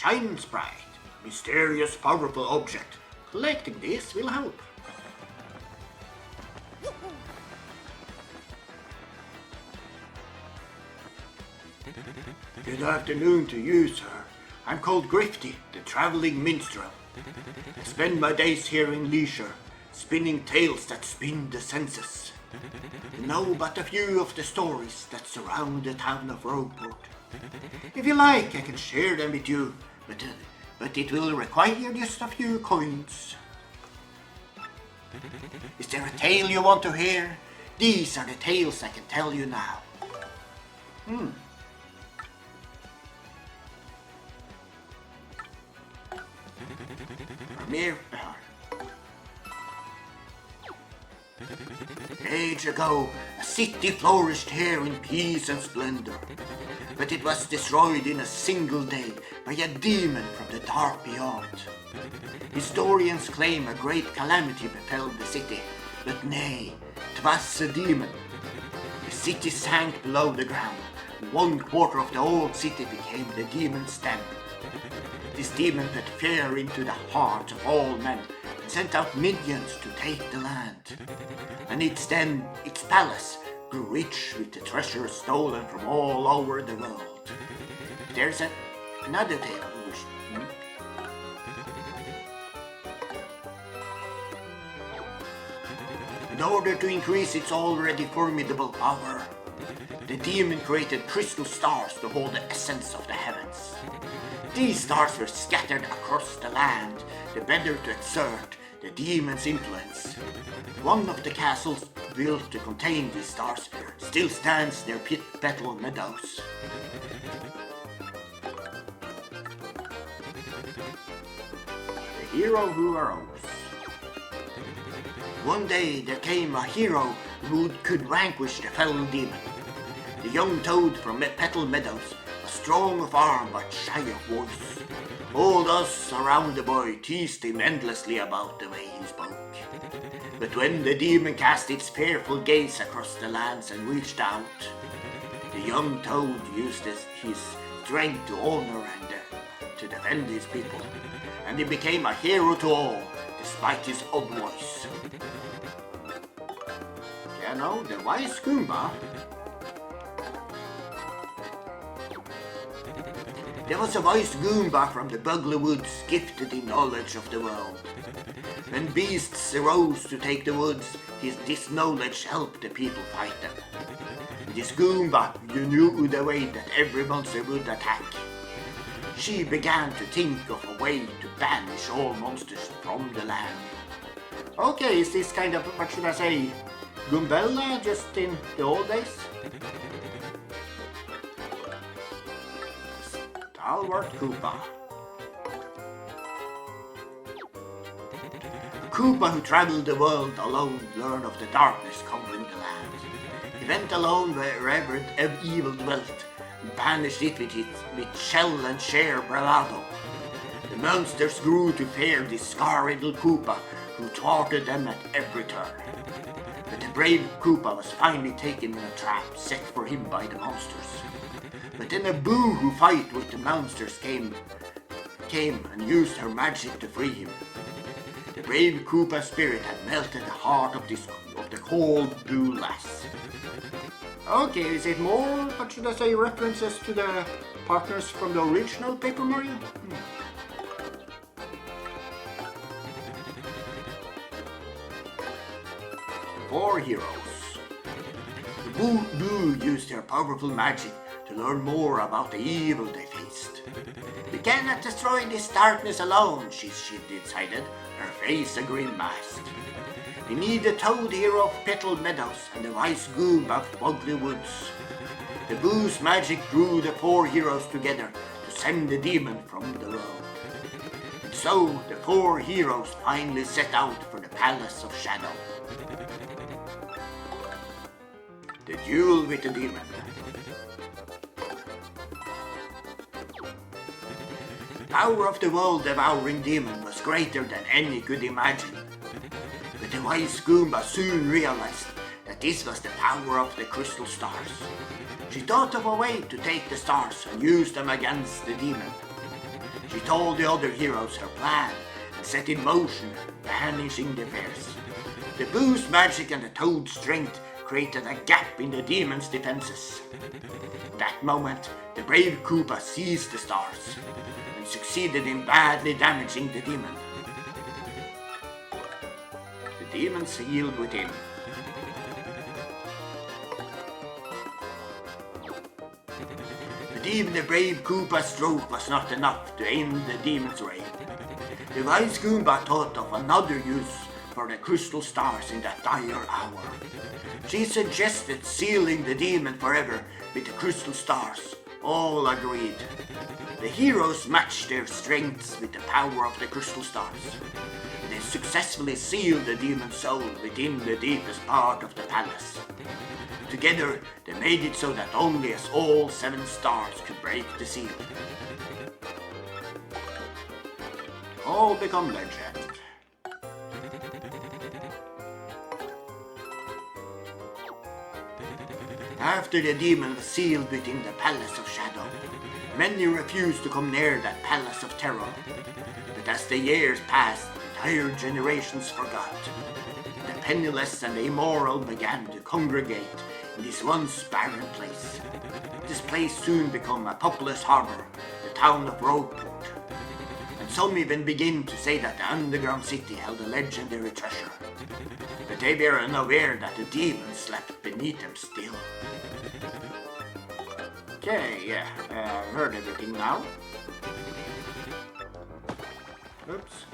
Shine Sprite. Mysterious, powerful object. Collecting this will help. Good afternoon to you, sir. I'm called Grifty, the traveling minstrel. I spend my days here in leisure, spinning tales that spin the senses. I know but a few of the stories that surround the town of Rogueport. If you like, I can share them with you, but it will require just a few coins. Is there a tale you want to hear? These are the tales I can tell you now. Age ago, a city flourished here in peace and splendor, but it was destroyed in a single day by a demon from the dark beyond. Historians claim a great calamity befell the city, but nay, 'twas a demon. The city sank below the ground, and 1/4 of the old city became the demon's den. This demon put fear into the hearts of all men and sent out minions to take the land. And its palace grew rich with the treasure stolen from all over the world. There's another tale. In order to increase its already formidable power, the demon created crystal stars to hold the essence of the heavens. These stars were scattered across the land, the better to exert the demon's influence. One of the castles built to contain these stars still stands near Petal Meadows. The hero who arose. One day there came a hero who could vanquish the fell demon. The young toad from Petal Meadows was strong of arm but shy of voice. All those around the boy teased him endlessly about the way he spoke. But when the demon cast its fearful gaze across the lands and reached out, the young toad used his strength to honor and to defend his people, and he became a hero to all, despite his odd voice. You know, the wise Goomba. There was a wise Goomba from the Bugler Woods, gifted in knowledge of the world. When beasts arose to take the woods, this knowledge helped the people fight them. This Goomba knew the way that every monster would attack. She began to think of a way to banish all monsters from the land. Okay, is this kind of, what should I say, Goombella just in the old days? Stalwart Koopa. Koopa, who traveled the world alone, learned of the darkness covering the land. He went alone wherever evil dwelt, and banished it with shell and sheer bravado. The monsters grew to fear this scar-riddled Koopa, who thwarted them at every turn. But the brave Koopa was finally taken in a trap set for him by the monsters. But then a boo-hoo fight with the monsters came and used her magic to free him. The brave Koopa spirit had melted the heart of the cold blue lass. Okay, is it more, what should I say, references to the partners from the original Paper Mario? Four heroes. The Boo used their powerful magic to learn more about the evil they faced. We cannot destroy this darkness alone, she decided, her face a grim mask. We need the Toad hero of Petal Meadows and the wise Goomba of Bugler Woods. The Boo's magic drew the four heroes together to send the demon from the world. And so the four heroes finally set out for the Palace of Shadow. The duel with the demon. The power of the world-devouring demon was greater than any could imagine. But the wise Goomba soon realized that this was the power of the crystal stars. She thought of a way to take the stars and use them against the demon. She told the other heroes her plan and set in motion vanishing defense. The Boo's magic and the Toad's strength created a gap in the demon's defenses. At that moment, the brave Koopa seized the stars and succeeded in badly damaging the demon. The demon sealed within. But even the brave Koopa's stroke was not enough to end the demon's reign. The wise Goomba thought of another use for the crystal stars in that dire hour. She suggested sealing the demon forever with the crystal stars. All agreed. The heroes matched their strengths with the power of the crystal stars. They successfully sealed the demon's soul within the deepest part of the palace. Together, they made it so that only as all 7 stars could break the seal. All become legend. After the demon was sealed within the Palace of Shadow, many refused to come near that Palace of Terror. But as the years passed, entire generations forgot. The penniless and the immoral began to congregate in this once barren place. This place soon became a populous harbor, the town of Rogueport. And some even begin to say that the underground city held a legendary treasure. But they were unaware that the demon slept beneath them still. Okay, yeah, I've heard everything now. Oops.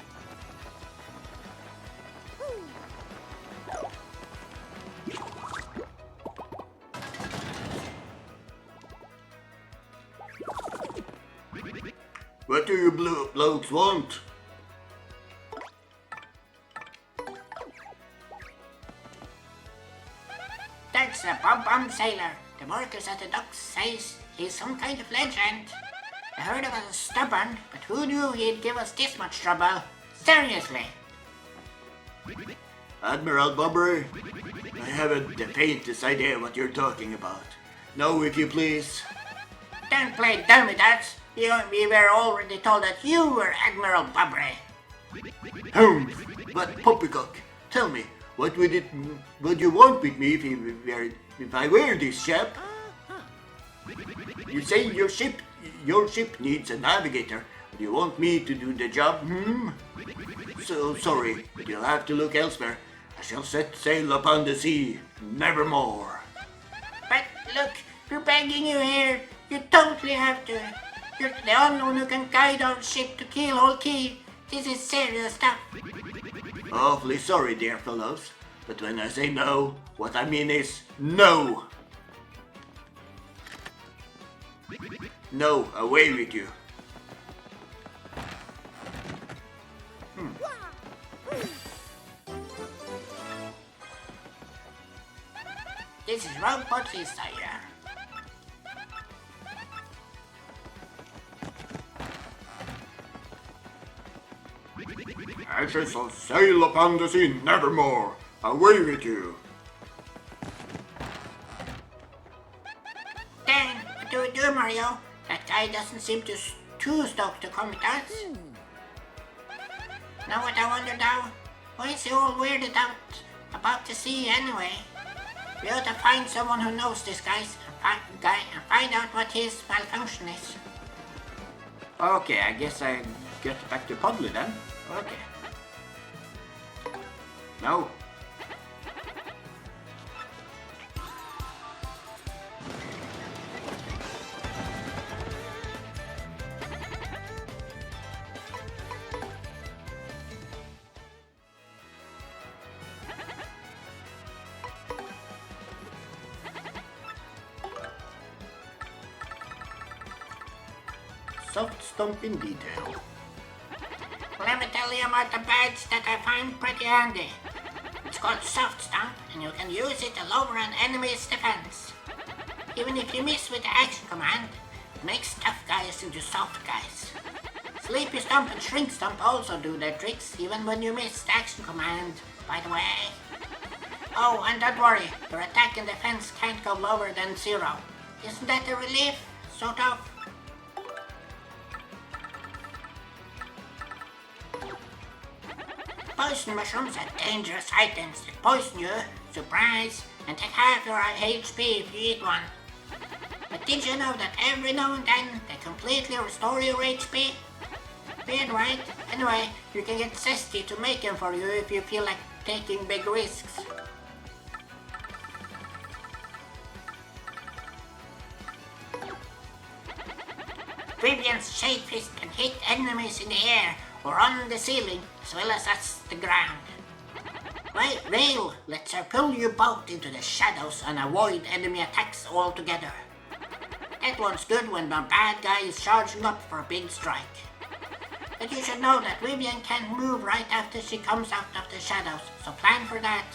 What do you blokes want? That's a Bob-Bomb sailor. The workers at the docks says he's some kind of legend. I heard he was stubborn, but who knew he'd give us this much trouble? Seriously. Admiral Bobbery, I haven't the faintest idea what you're talking about. No, if you please. Don't play dumb with us. We were already told that you were Admiral Bobbery. Holmes, but Poppycock, tell me, what would you want with me if I were this ship? You say your ship needs a navigator. Do you want me to do the job? So sorry, but you'll have to look elsewhere. I shall set sail upon the sea, nevermore. But look, we're begging you here. You totally have to. You're the only one who can guide our ship to Keelhole Key. This is serious stuff. Awfully sorry, dear fellows, but when I say no, what I mean is no. No, away with you. This is Rogueport Seaside. I shall sail upon the sea nevermore. Away with you. Then, what do we do, Mario? That guy doesn't seem too stoked to come with us. Now what I wonder now, why is he all weirded out about the sea anyway? We ought to find someone who knows this guy and find out what his malfunction is. Okay, I guess I get back to Puddly then. Okay. No. Soft stomp in detail. Let me tell you about the badge that I find pretty handy. It's called Soft Stomp, and you can use it to lower an enemy's defense. Even if you miss with the action command, it makes tough guys into soft guys. Sleepy Stomp and Shrink Stomp also do their tricks, even when you miss the action command, by the way. Oh, and don't worry, your attack and defense can't go lower than 0. Isn't that a relief? Sort of. poison mushrooms are dangerous items that poison you, surprise, and take half your HP if you eat one. But did you know that every now and then they completely restore your HP? Weird, right? Anyway, you can get Zesty to make them for you if you feel like taking big risks. Vivian's Shade Fist can hit enemies in the air or on the ceiling as well as at the ground. Right, Rail, let's pull you both into the shadows and avoid enemy attacks altogether. That one's good when the bad guy is charging up for a big strike. But you should know that Vivian can't move right after she comes out of the shadows, so plan for that.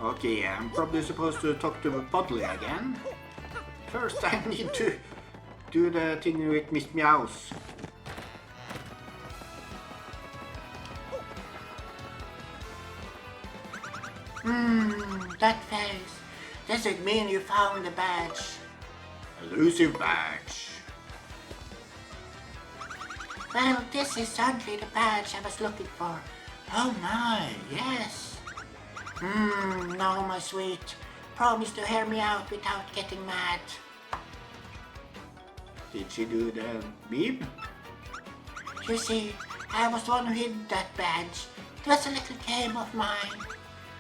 Okay, I'm probably supposed to talk to Podley again. First, I need to do the thing with Miss Meows. That face. Does it mean you found the badge? Elusive badge. Well, this is certainly the badge I was looking for. Oh my, yes. No, my sweet. Promise to hear me out without getting mad. Did she do the meme? You see, I was the one who hid that badge. It was a little game of mine.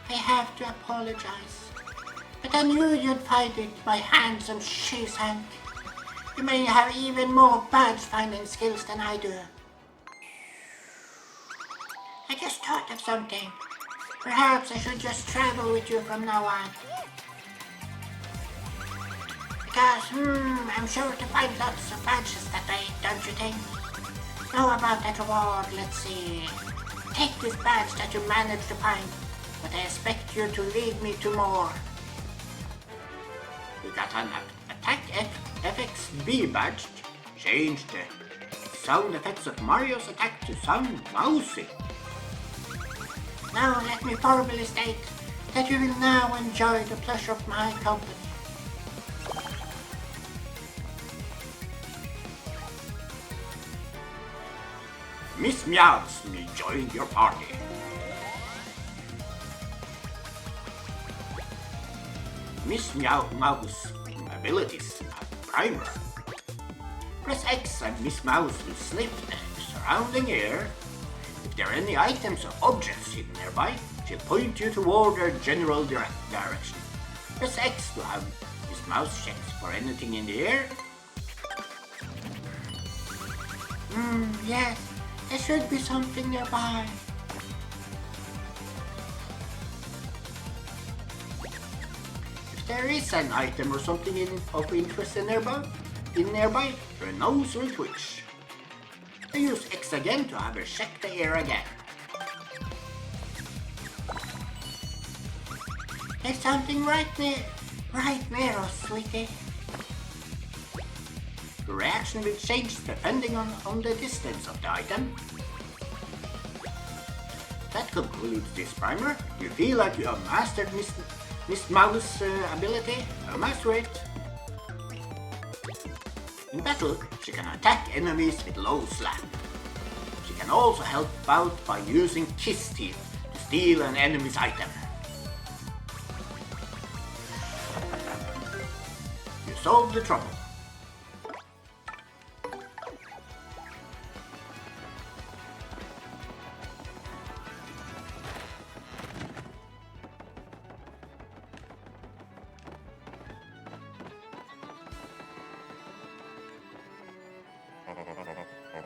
I have to apologize. But I knew you'd find it, my handsome Shizank. You may have even more badge finding skills than I do. I just thought of something. Perhaps I should just travel with you from now on. Because, I'm sure to find lots of badges that way, don't you think? How about that reward? Let's see. Take this badge that you managed to find, but I expect you to lead me to more. We got an attack FXB badge. Change the sound effects of Mario's attack to sound mousy. Now let me formally state that you will now enjoy the pleasure of my company. Miss Meows may join your party. Miss Meow's abilities are primer. Press X and Miss Mouse will sniff the surrounding air. If there are any items or objects hidden nearby, she'll point you toward their general direction. Press X to have Miss Mouse checks for anything in the air. Yes, there should be something nearby. If there is an item or something of interest nearby, her nose will twitch. I use X again to have her check the air again. There's something right near us, sweetie. The reaction will change depending on the distance of the item. That concludes this primer. You feel like you have mastered Miss Mouse's ability. Master it. In battle, she can attack enemies with low slap. She can also help out by using Kiss Teeth to steal an enemy's item. You solved the trouble.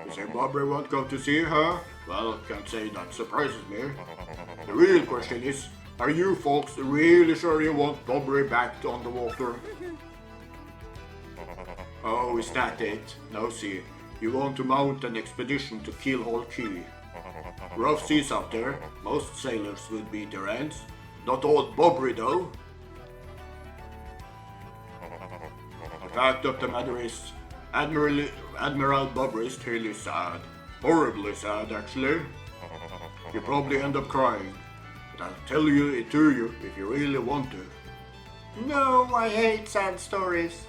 You say Bobbery won't come to see her? Well, can't say that surprises me. The real question is, are you folks really sure you want Bobbery back on the water? Oh, is that it? Now see, you want to mount an expedition to Keelhaul Key. Rough seas out there, most sailors would beat their ends. Not old Bobbery though. fact of the matter is, Admiral Bobbery's tale is sad. Horribly sad, actually. You probably end up crying, but I'll tell it to you if you really want to. No, I hate sad stories.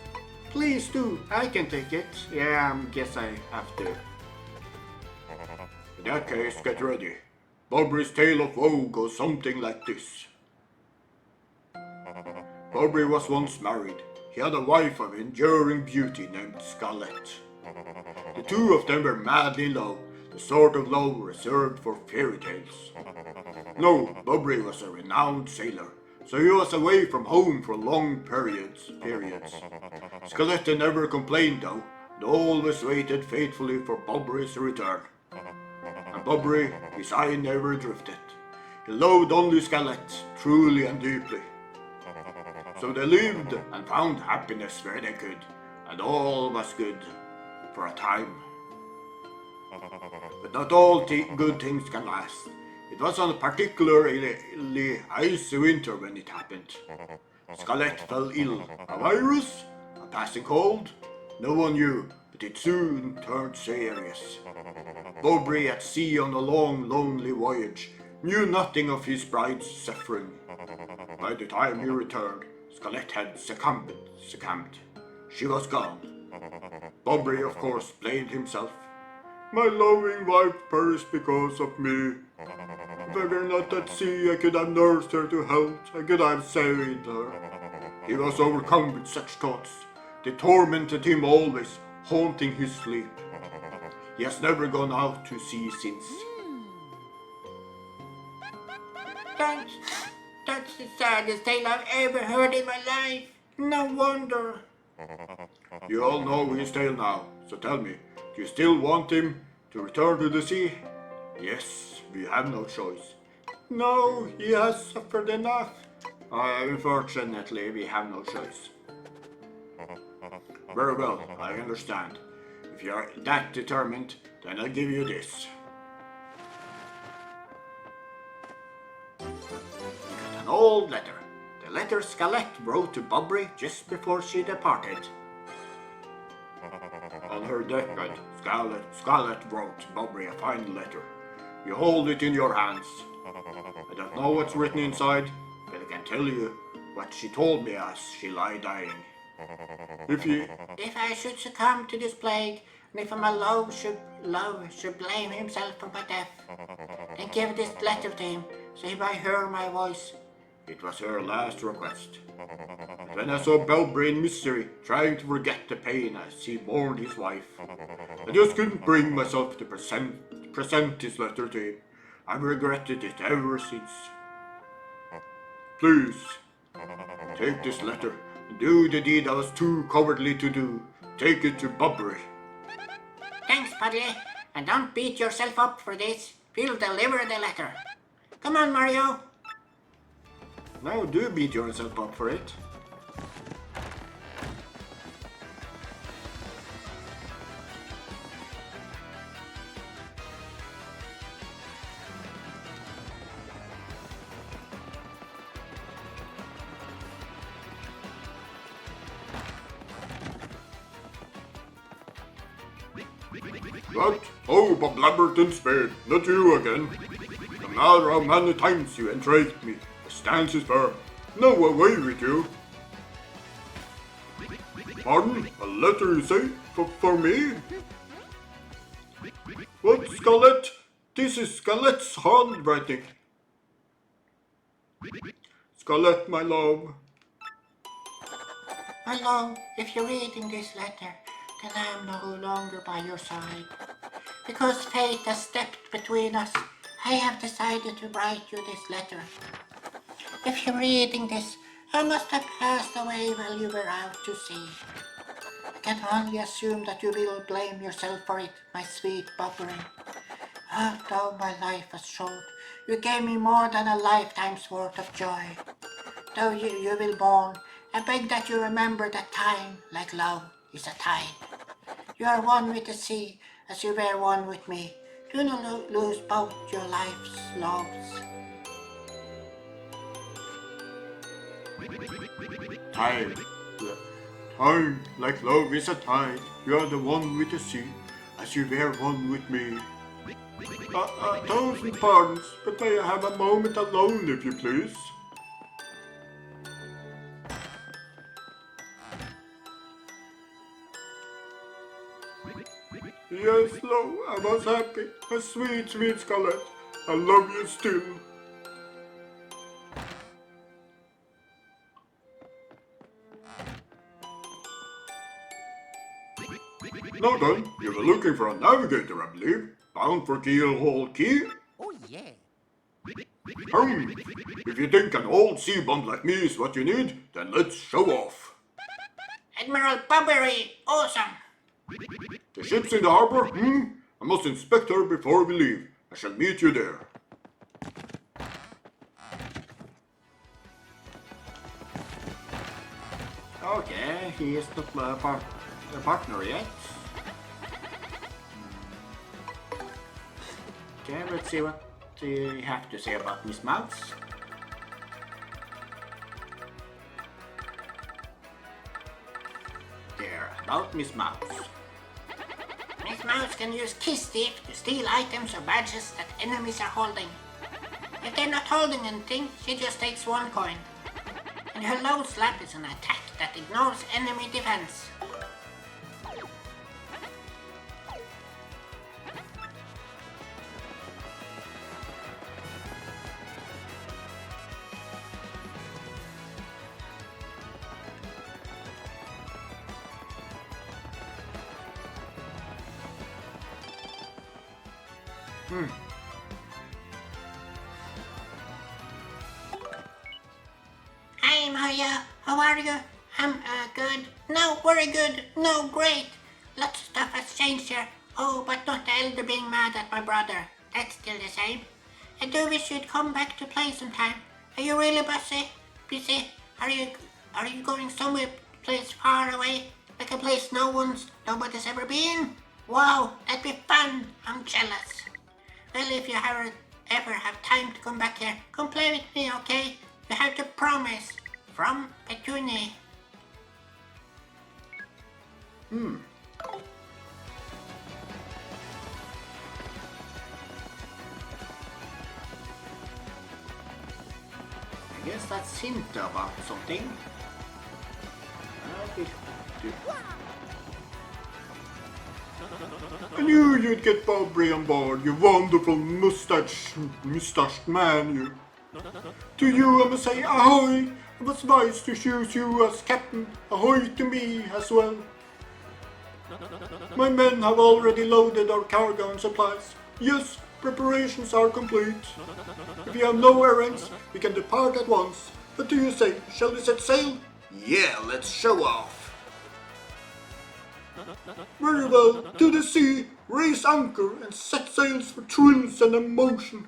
Please do, I can take it. Yeah, I guess I have to. In that case, get ready. Bobbery's tale of woe goes something like this. Bobbery was once married. He had a wife of enduring beauty named Scarlett. The two of them were madly in love, the sort of love reserved for fairy tales. No, Bobbery was a renowned sailor, so he was away from home for long periods. Scarlett never complained though, and always waited faithfully for Bobbery's return. And Bobbery, his eye never drifted. He loved only Scarlett, truly and deeply. So they lived and found happiness where they could, and all was good for a time. But not all good things can last. It was on a particularly icy winter when it happened. Scarlett fell ill. A virus? A passing cold? No one knew, but it soon turned serious. Bobbery, at sea on a long, lonely voyage, knew nothing of his bride's suffering. By the time he returned, Scarlett had succumbed. She was gone. Bobbery, of course, blamed himself. My loving wife perished because of me. If I were not at sea, I could have nursed her to health. I could have saved her. He was overcome with such thoughts. They tormented him always, haunting his sleep. He has never gone out to sea since. That's the saddest tale I've ever heard in my life. No wonder. You all know his tale now, so tell me, do you still want him to return to the sea? Yes, we have no choice. No, he has suffered enough. Unfortunately, we have no choice. Very well, I understand. If you are that determined, then I'll give you this. An old letter. The letter Scarlett wrote to Bobbery just before she departed. On her deathbed, Scarlett wrote Bobbery a final letter. You hold it in your hands. I don't know what's written inside, but I can tell you what she told me as she lay dying. If I should succumb to this plague, and if my love should blame himself for my death, then give this letter to him, so he might hear my voice. It was her last request. But when I saw Bobbery in misery, trying to forget the pain as he mourned his wife, I just couldn't bring myself to present this letter to him. I've regretted it ever since. Please, take this letter and do the deed I was too cowardly to do. Take it to Bobbery. Thanks, Puddly, and don't beat yourself up for this. We'll deliver the letter. Come on, Mario. No, do beat yourself up for it. What? Oh, Bob Lamberton Spade, not you again. No matter how many times you enraged me, my stance is firm. No away with you. Pardon? A letter, you say? For me? What, Scarlett? This is Scarlett's handwriting. Scarlett, my love. My love, if you're reading this letter, then I am no longer by your side. Because fate has stepped between us, I have decided to write you this letter. If you're reading this, I must have passed away while you were out to sea. I can only assume that you will blame yourself for it, my sweet Bobbery. Although my life was short, you gave me more than a lifetime's worth of joy. Though you will mourn, I beg that you remember that time, like love, is a tide. You are one with the sea, as you were one with me. Do not lose both your life's loves. Time. I'm like love is a tide, you are the one with the sea, as you were one with me. A thousand pardons, but may I have a moment alone, if you please? Yes, Lo, I was happy. A sweet, sweet Scarlett. I love you still. Now then, you were looking for a navigator, I believe. Bound for Keel Hall Key? Oh, yeah. If you think an old sea bum like me is what you need, then let's show off. Admiral Bobbery, awesome. The ship's in the harbor? I must inspect her before we leave. I shall meet you there. Okay, he is not my partner yet. Okay, let's see what you have to say about Miss Mouse. There, about Miss Mouse. Miss Mouse can use Kiss Thief to steal items or badges that enemies are holding. If they're not holding anything, she just takes 1 coin. And her low slap is an attack that ignores enemy defense. Hi Maya, how are you? I'm good. No, very good. No, great. Lots of stuff has changed here. Oh, but not the elder being mad at my brother. That's still the same. I do wish you'd come back to play sometime. Are you really busy? Busy? Are you going somewhere place far away? Like a place nobody's ever been? Wow, that'd be fun. I'm jealous. Well, if you ever have time to come back here, come play with me, okay? You have to promise. From Petunia. I guess that's hint about something. I knew you'd get Bobbery on board, you wonderful mustached man, you. To you I must say ahoy! It was nice to choose you as captain. Ahoy to me as well. My men have already loaded our cargo and supplies. Yes, preparations are complete. If you have no errands, we can depart at once. What do you say? Shall we set sail? Yeah, let's show off. Very well, to the sea, raise anchor and set sails for thrills and emotion.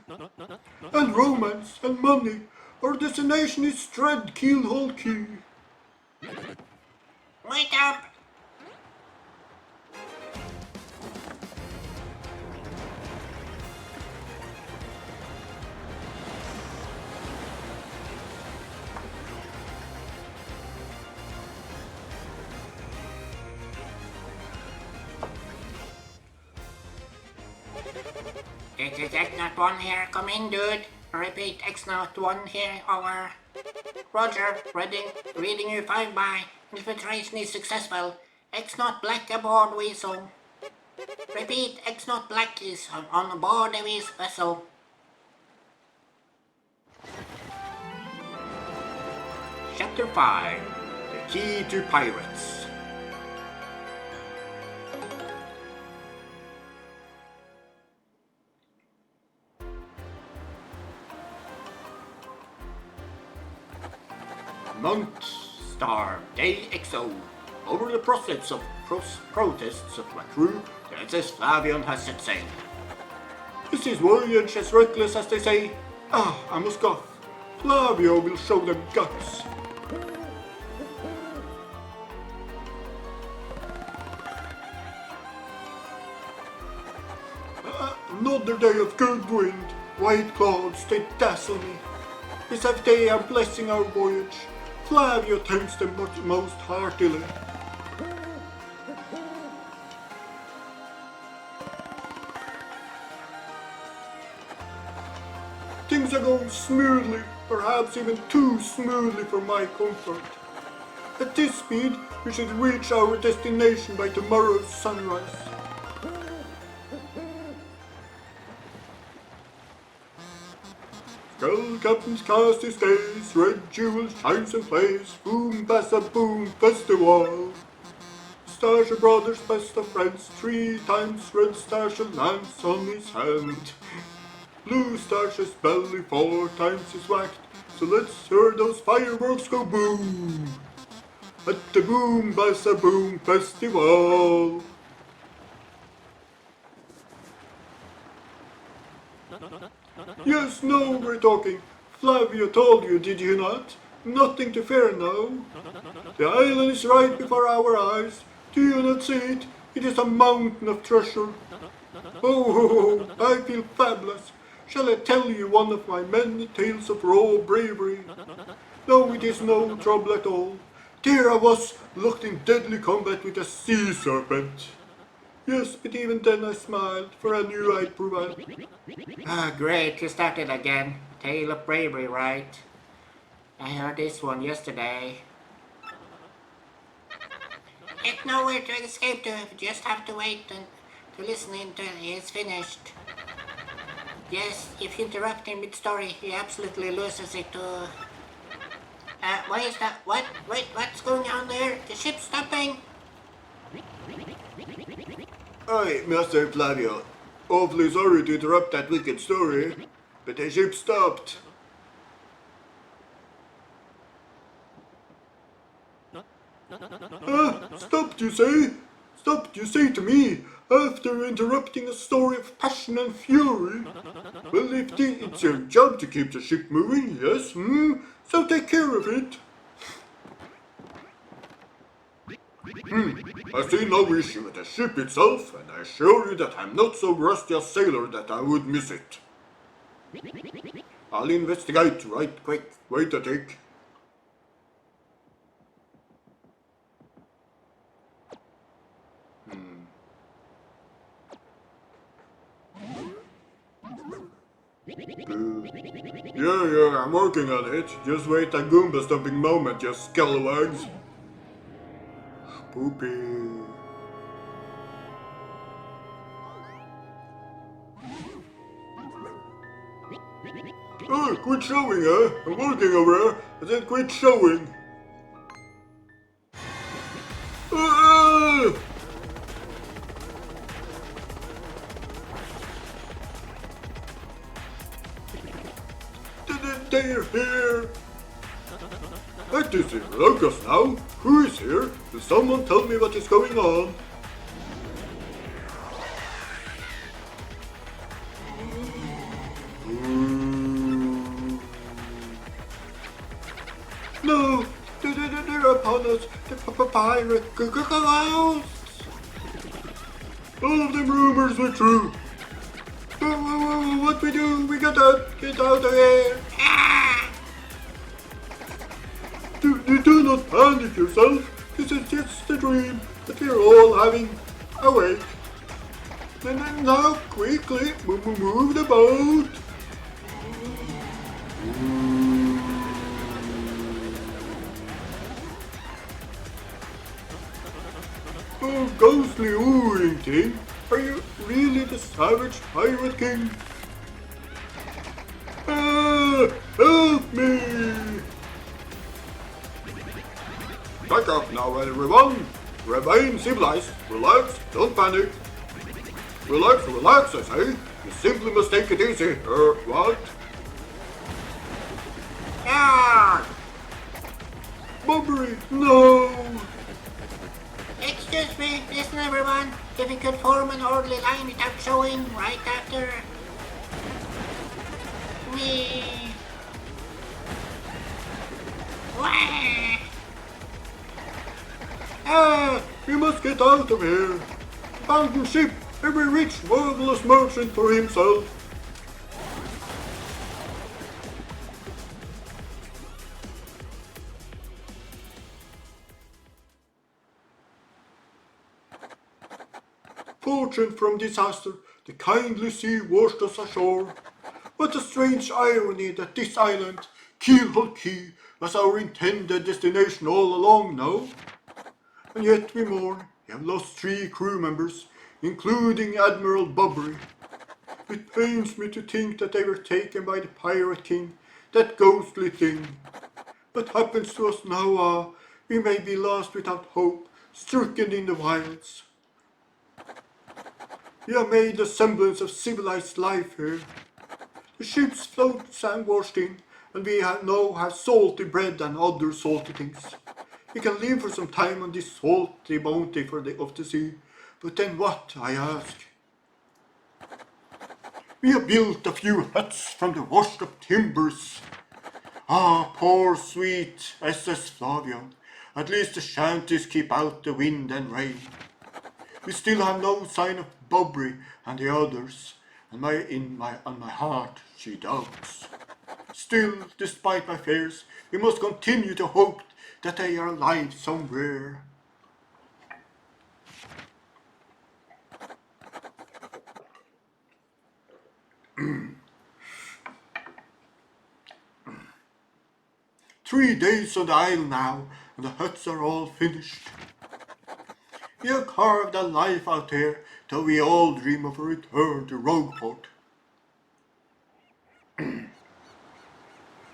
And romance and money. Our destination is Dread Keelhaul Key. Wait up! This is X-Not 1 here, come in dude. Repeat, X-Not 1 here, over. Roger, reading you 5 by. Infiltration is successful. X-Not Black aboard Weasel. Repeat, X-Not Black is on board the vessel. Chapter 5. The Key to Pirates. Month Star Day XO. Over the protests of my crew, the SS Flavion has set sail. Is his voyage as reckless as they say? I must go. Flavio will show them guts. Another day of good wind. White clouds, they dazzle me. As if they are blessing our voyage. Flavio thanks them most heartily. things are going smoothly, perhaps even too smoothly for my comfort. At this speed, we should reach our destination by tomorrow's sunrise. Skull captains cast his gaze, red jewel shines and plays, boom, bassa, boom, festival. Starship brothers, best of friends, 3 times red starship lands on his hand. Blue starship's belly 4 times is whacked, so let's hear those fireworks go boom. At the boom, bassa, boom, festival. Yes, no, we're talking. Flavio told you, did you not? Nothing to fear now. The island is right before our eyes. Do you not see it? It is a mountain of treasure. Oh, I feel fabulous. Shall I tell you one of my many tales of raw bravery? No, it is no trouble at all. There I was, locked in deadly combat with a sea serpent. Yes, but even then I smiled, for I knew I'd prevail. Ah, great, you started again. Tale of bravery, right? I heard this one yesterday. It's nowhere to escape to, just have to wait and to listen until it's finished. Yes, if you interrupt him mid-story, he absolutely loses it to... why is that? What? Wait, what's going on there? The ship's stopping! Aye, Master Flavio. Awfully sorry to interrupt that wicked story, but the ship stopped. Stopped, you say? Stopped, you say to me, after interrupting a story of passion and fury? Well, if it's your job to keep the ship moving, yes, so take care of it. I see no issue with the ship itself, and I assure you that I'm not so rusty a sailor that I would miss it. I'll investigate right quick. Wait a tick. Yeah, I'm working on it. Just wait a Goomba stomping moment, you scalawags. Poopy. Oh, quit showing, huh? I'm working over here. I said quit showing. Ah! They're here. That isn't Locust now. Who is here? Will someone tell me what is going on? No! They're upon us! The pirate ghosts! All of them rumors were true! What we do? We gotta get out of here! Ah! Do not panic yourself! This is just a dream that we're all having awake. Now quickly move the boat! Oh, ghostly oohing thing, are you really the savage pirate king? Ah, help me! Back up now, everyone. Remain civilized. Relax, don't panic. Relax, I say. You simply must take it easy. What? Ah! Bobbery, no! Excuse me, listen everyone. If we could form an orderly line without showing right after... we... Wah! Ah, we must get out of here. Fountain ship, every rich, marvelous merchant for himself. Fortune from disaster, the kindly sea washed us ashore. What a strange irony that this island, Keelhaul Key, was our intended destination all along, no? And yet we mourn. We have lost 3 crew members, including Admiral Bobbery. It pains me to think that they were taken by the Pirate King, that ghostly thing. What happens to us now? We may be lost without hope, stricken in the wilds. We have made a semblance of civilized life here. The ship's float sand-washed in, and we now have salty bread and other salty things. We can live for some time on this salty bounty of the sea, but then what, I ask? We have built a few huts from the washed-up timbers. Ah, poor sweet SS Flavio. At least the shanties keep out the wind and rain. We still have no sign of Bobbery and the others, and on my heart she doubts. Still, despite my fears, we must continue to hope that they are alive somewhere. Three days on the isle now, and the huts are all finished. We have carved a life out here, though we all dream of a return to Rogueport.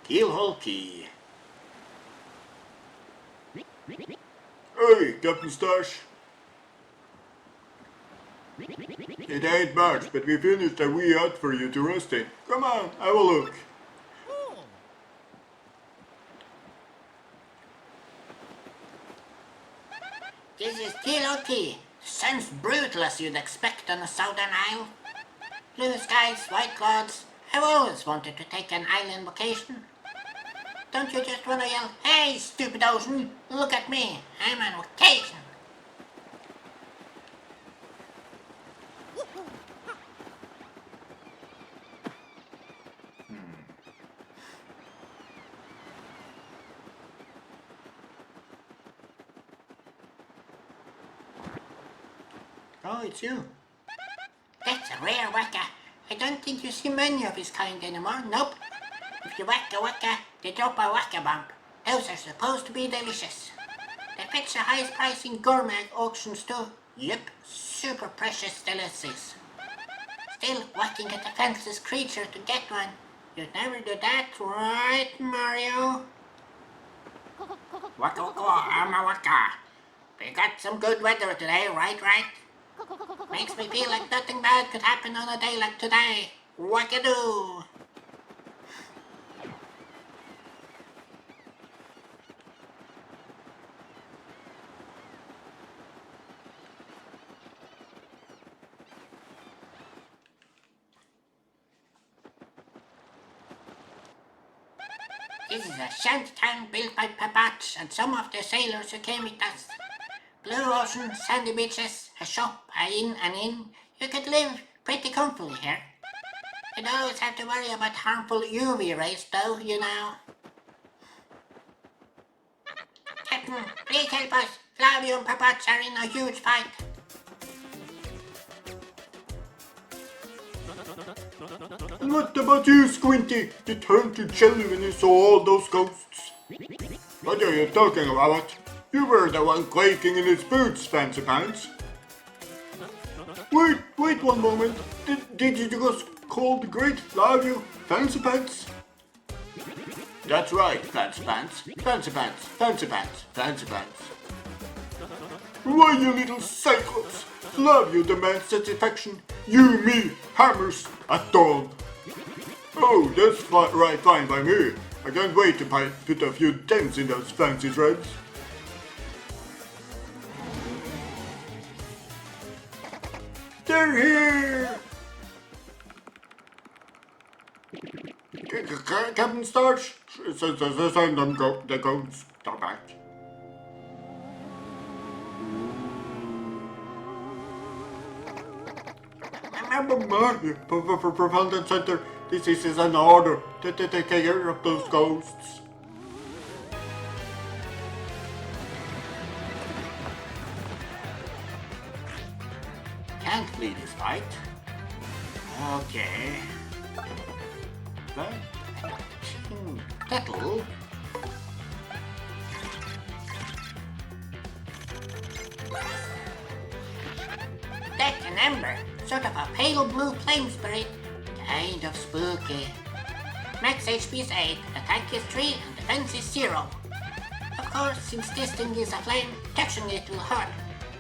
Keelhaul Key. Hey, Captain Stash. It ain't much, but we finished a wee hut for you to rest in. Come on, have a look. This is Keelhaul Key. Sounds brutal as you'd expect on a southern isle. Blue skies, white clouds. I've always wanted to take an island vacation. Don't you just want to yell, "Hey, stupid ocean, look at me, I'm on vacation"? Oh, it's you. That's a rare waka. I don't think you see many of his kind anymore, nope. If you whack a waka, they drop a waka bump. Those are supposed to be delicious. They fetch the highest price in gourmet auctions too. Yep, super precious delicious. Still whacking at the fanciest creature to get one. You'd never do that, right, Mario? Waka waka, I'm a waka. We got some good weather today, right? Makes me feel like nothing bad could happen on a day like today. Wackadoo! This is a shantytown built by Papach and some of the sailors who came with us. Blue ocean, sandy beaches, a shop, a inn, an inn. You could live pretty comfortably here. You'd always have to worry about harmful UV rays though, you know. Captain, please help us. Flavio and Papach are in a huge fight. And what about you, Squinty? You turned to jelly when you saw all those ghosts. What are you talking about? You were the one quaking in his boots, Fancy Pants. Wait one moment. Did you just call the great Flavio Fancy Pants? That's right, Fancy Pants. Fancy Pants, Fancy Pants, Fancy Pants. Why, you little cyclops! Flavio demands satisfaction. You, me, hammers at dawn. Oh, that's fine by me. I can't wait to put a few dents in those fancy threads. They're here! Captain Starch, send them the ghosts back. Remember Mario, Propellant Center, this is an order to take care of those ghosts. Can't flee this fight. Okay. Right? Kettle. That's an ember, sort of a pale blue flame spirit. Kind of spooky. Max HP is 8, attack is 3, and defense is 0. Of course, since this thing is a flame, touching it will hurt.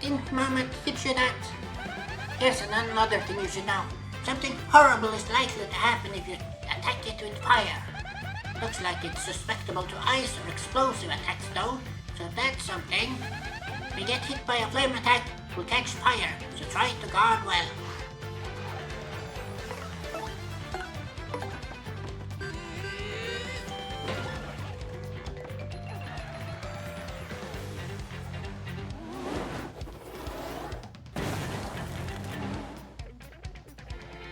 Didn't Mama teach you that? Here's another thing you should know. Something horrible is likely to happen if you attack it with fire. Looks like it's susceptible to ice or explosive attacks though, so that's something. If you get hit by a flame attack, it will catch fire, so try to guard well.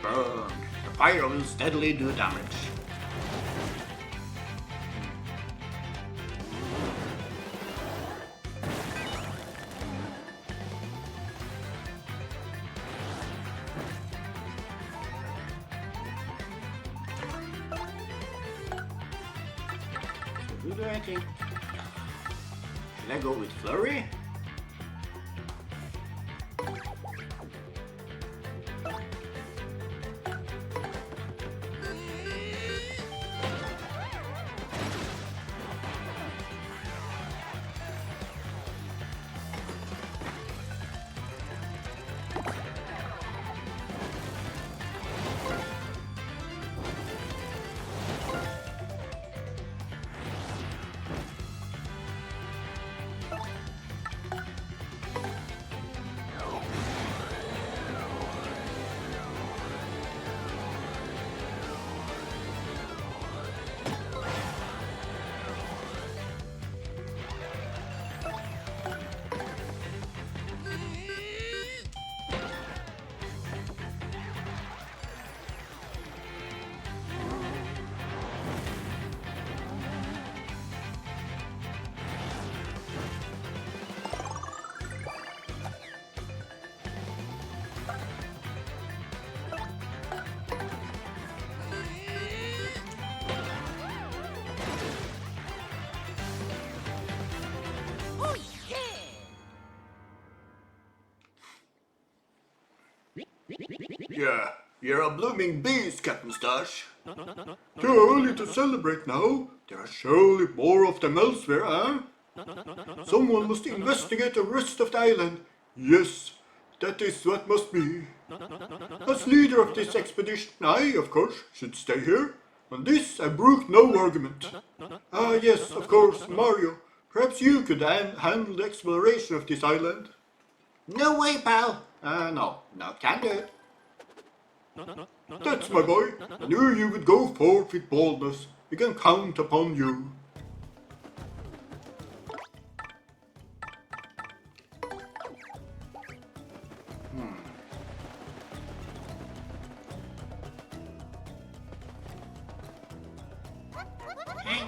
Burn. The fire will steadily do damage. So who do I think? Should I go with Flurry? Yeah, you're a blooming beast, Captain Stash. Too early to celebrate now. There are surely more of them elsewhere, eh? Someone must investigate the rest of the island. Yes, that is what must be. As leader of this expedition, I, of course, should stay here. On this I brook no argument. Ah, yes, of course, Mario. Perhaps you could handle the exploration of this island. No way, pal. No, can do. That's my boy. I knew you would go forth with boldness. We can count upon you. Hey,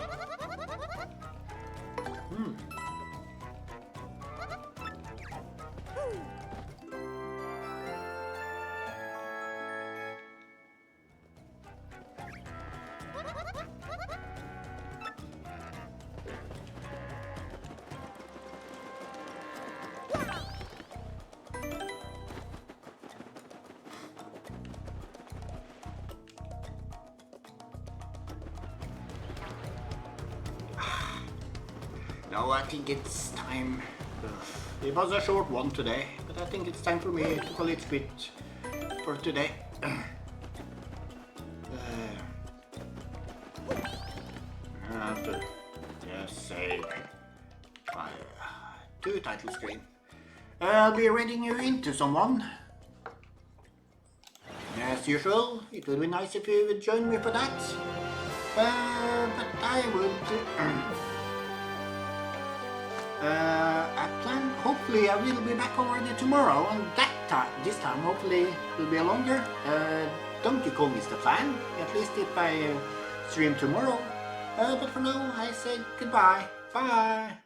No, I think it's time. It was a short one today, but I think it's time for me to call it quit for today. I have to just save my two title screen. I'll be reading you into someone. As usual, it would be nice if you would join me for that. But I would. I plan, hopefully I will be back over there tomorrow, and this time hopefully it will be longer. Don't you call Mr. Plan, at least if I stream tomorrow. But for now I say goodbye. Bye.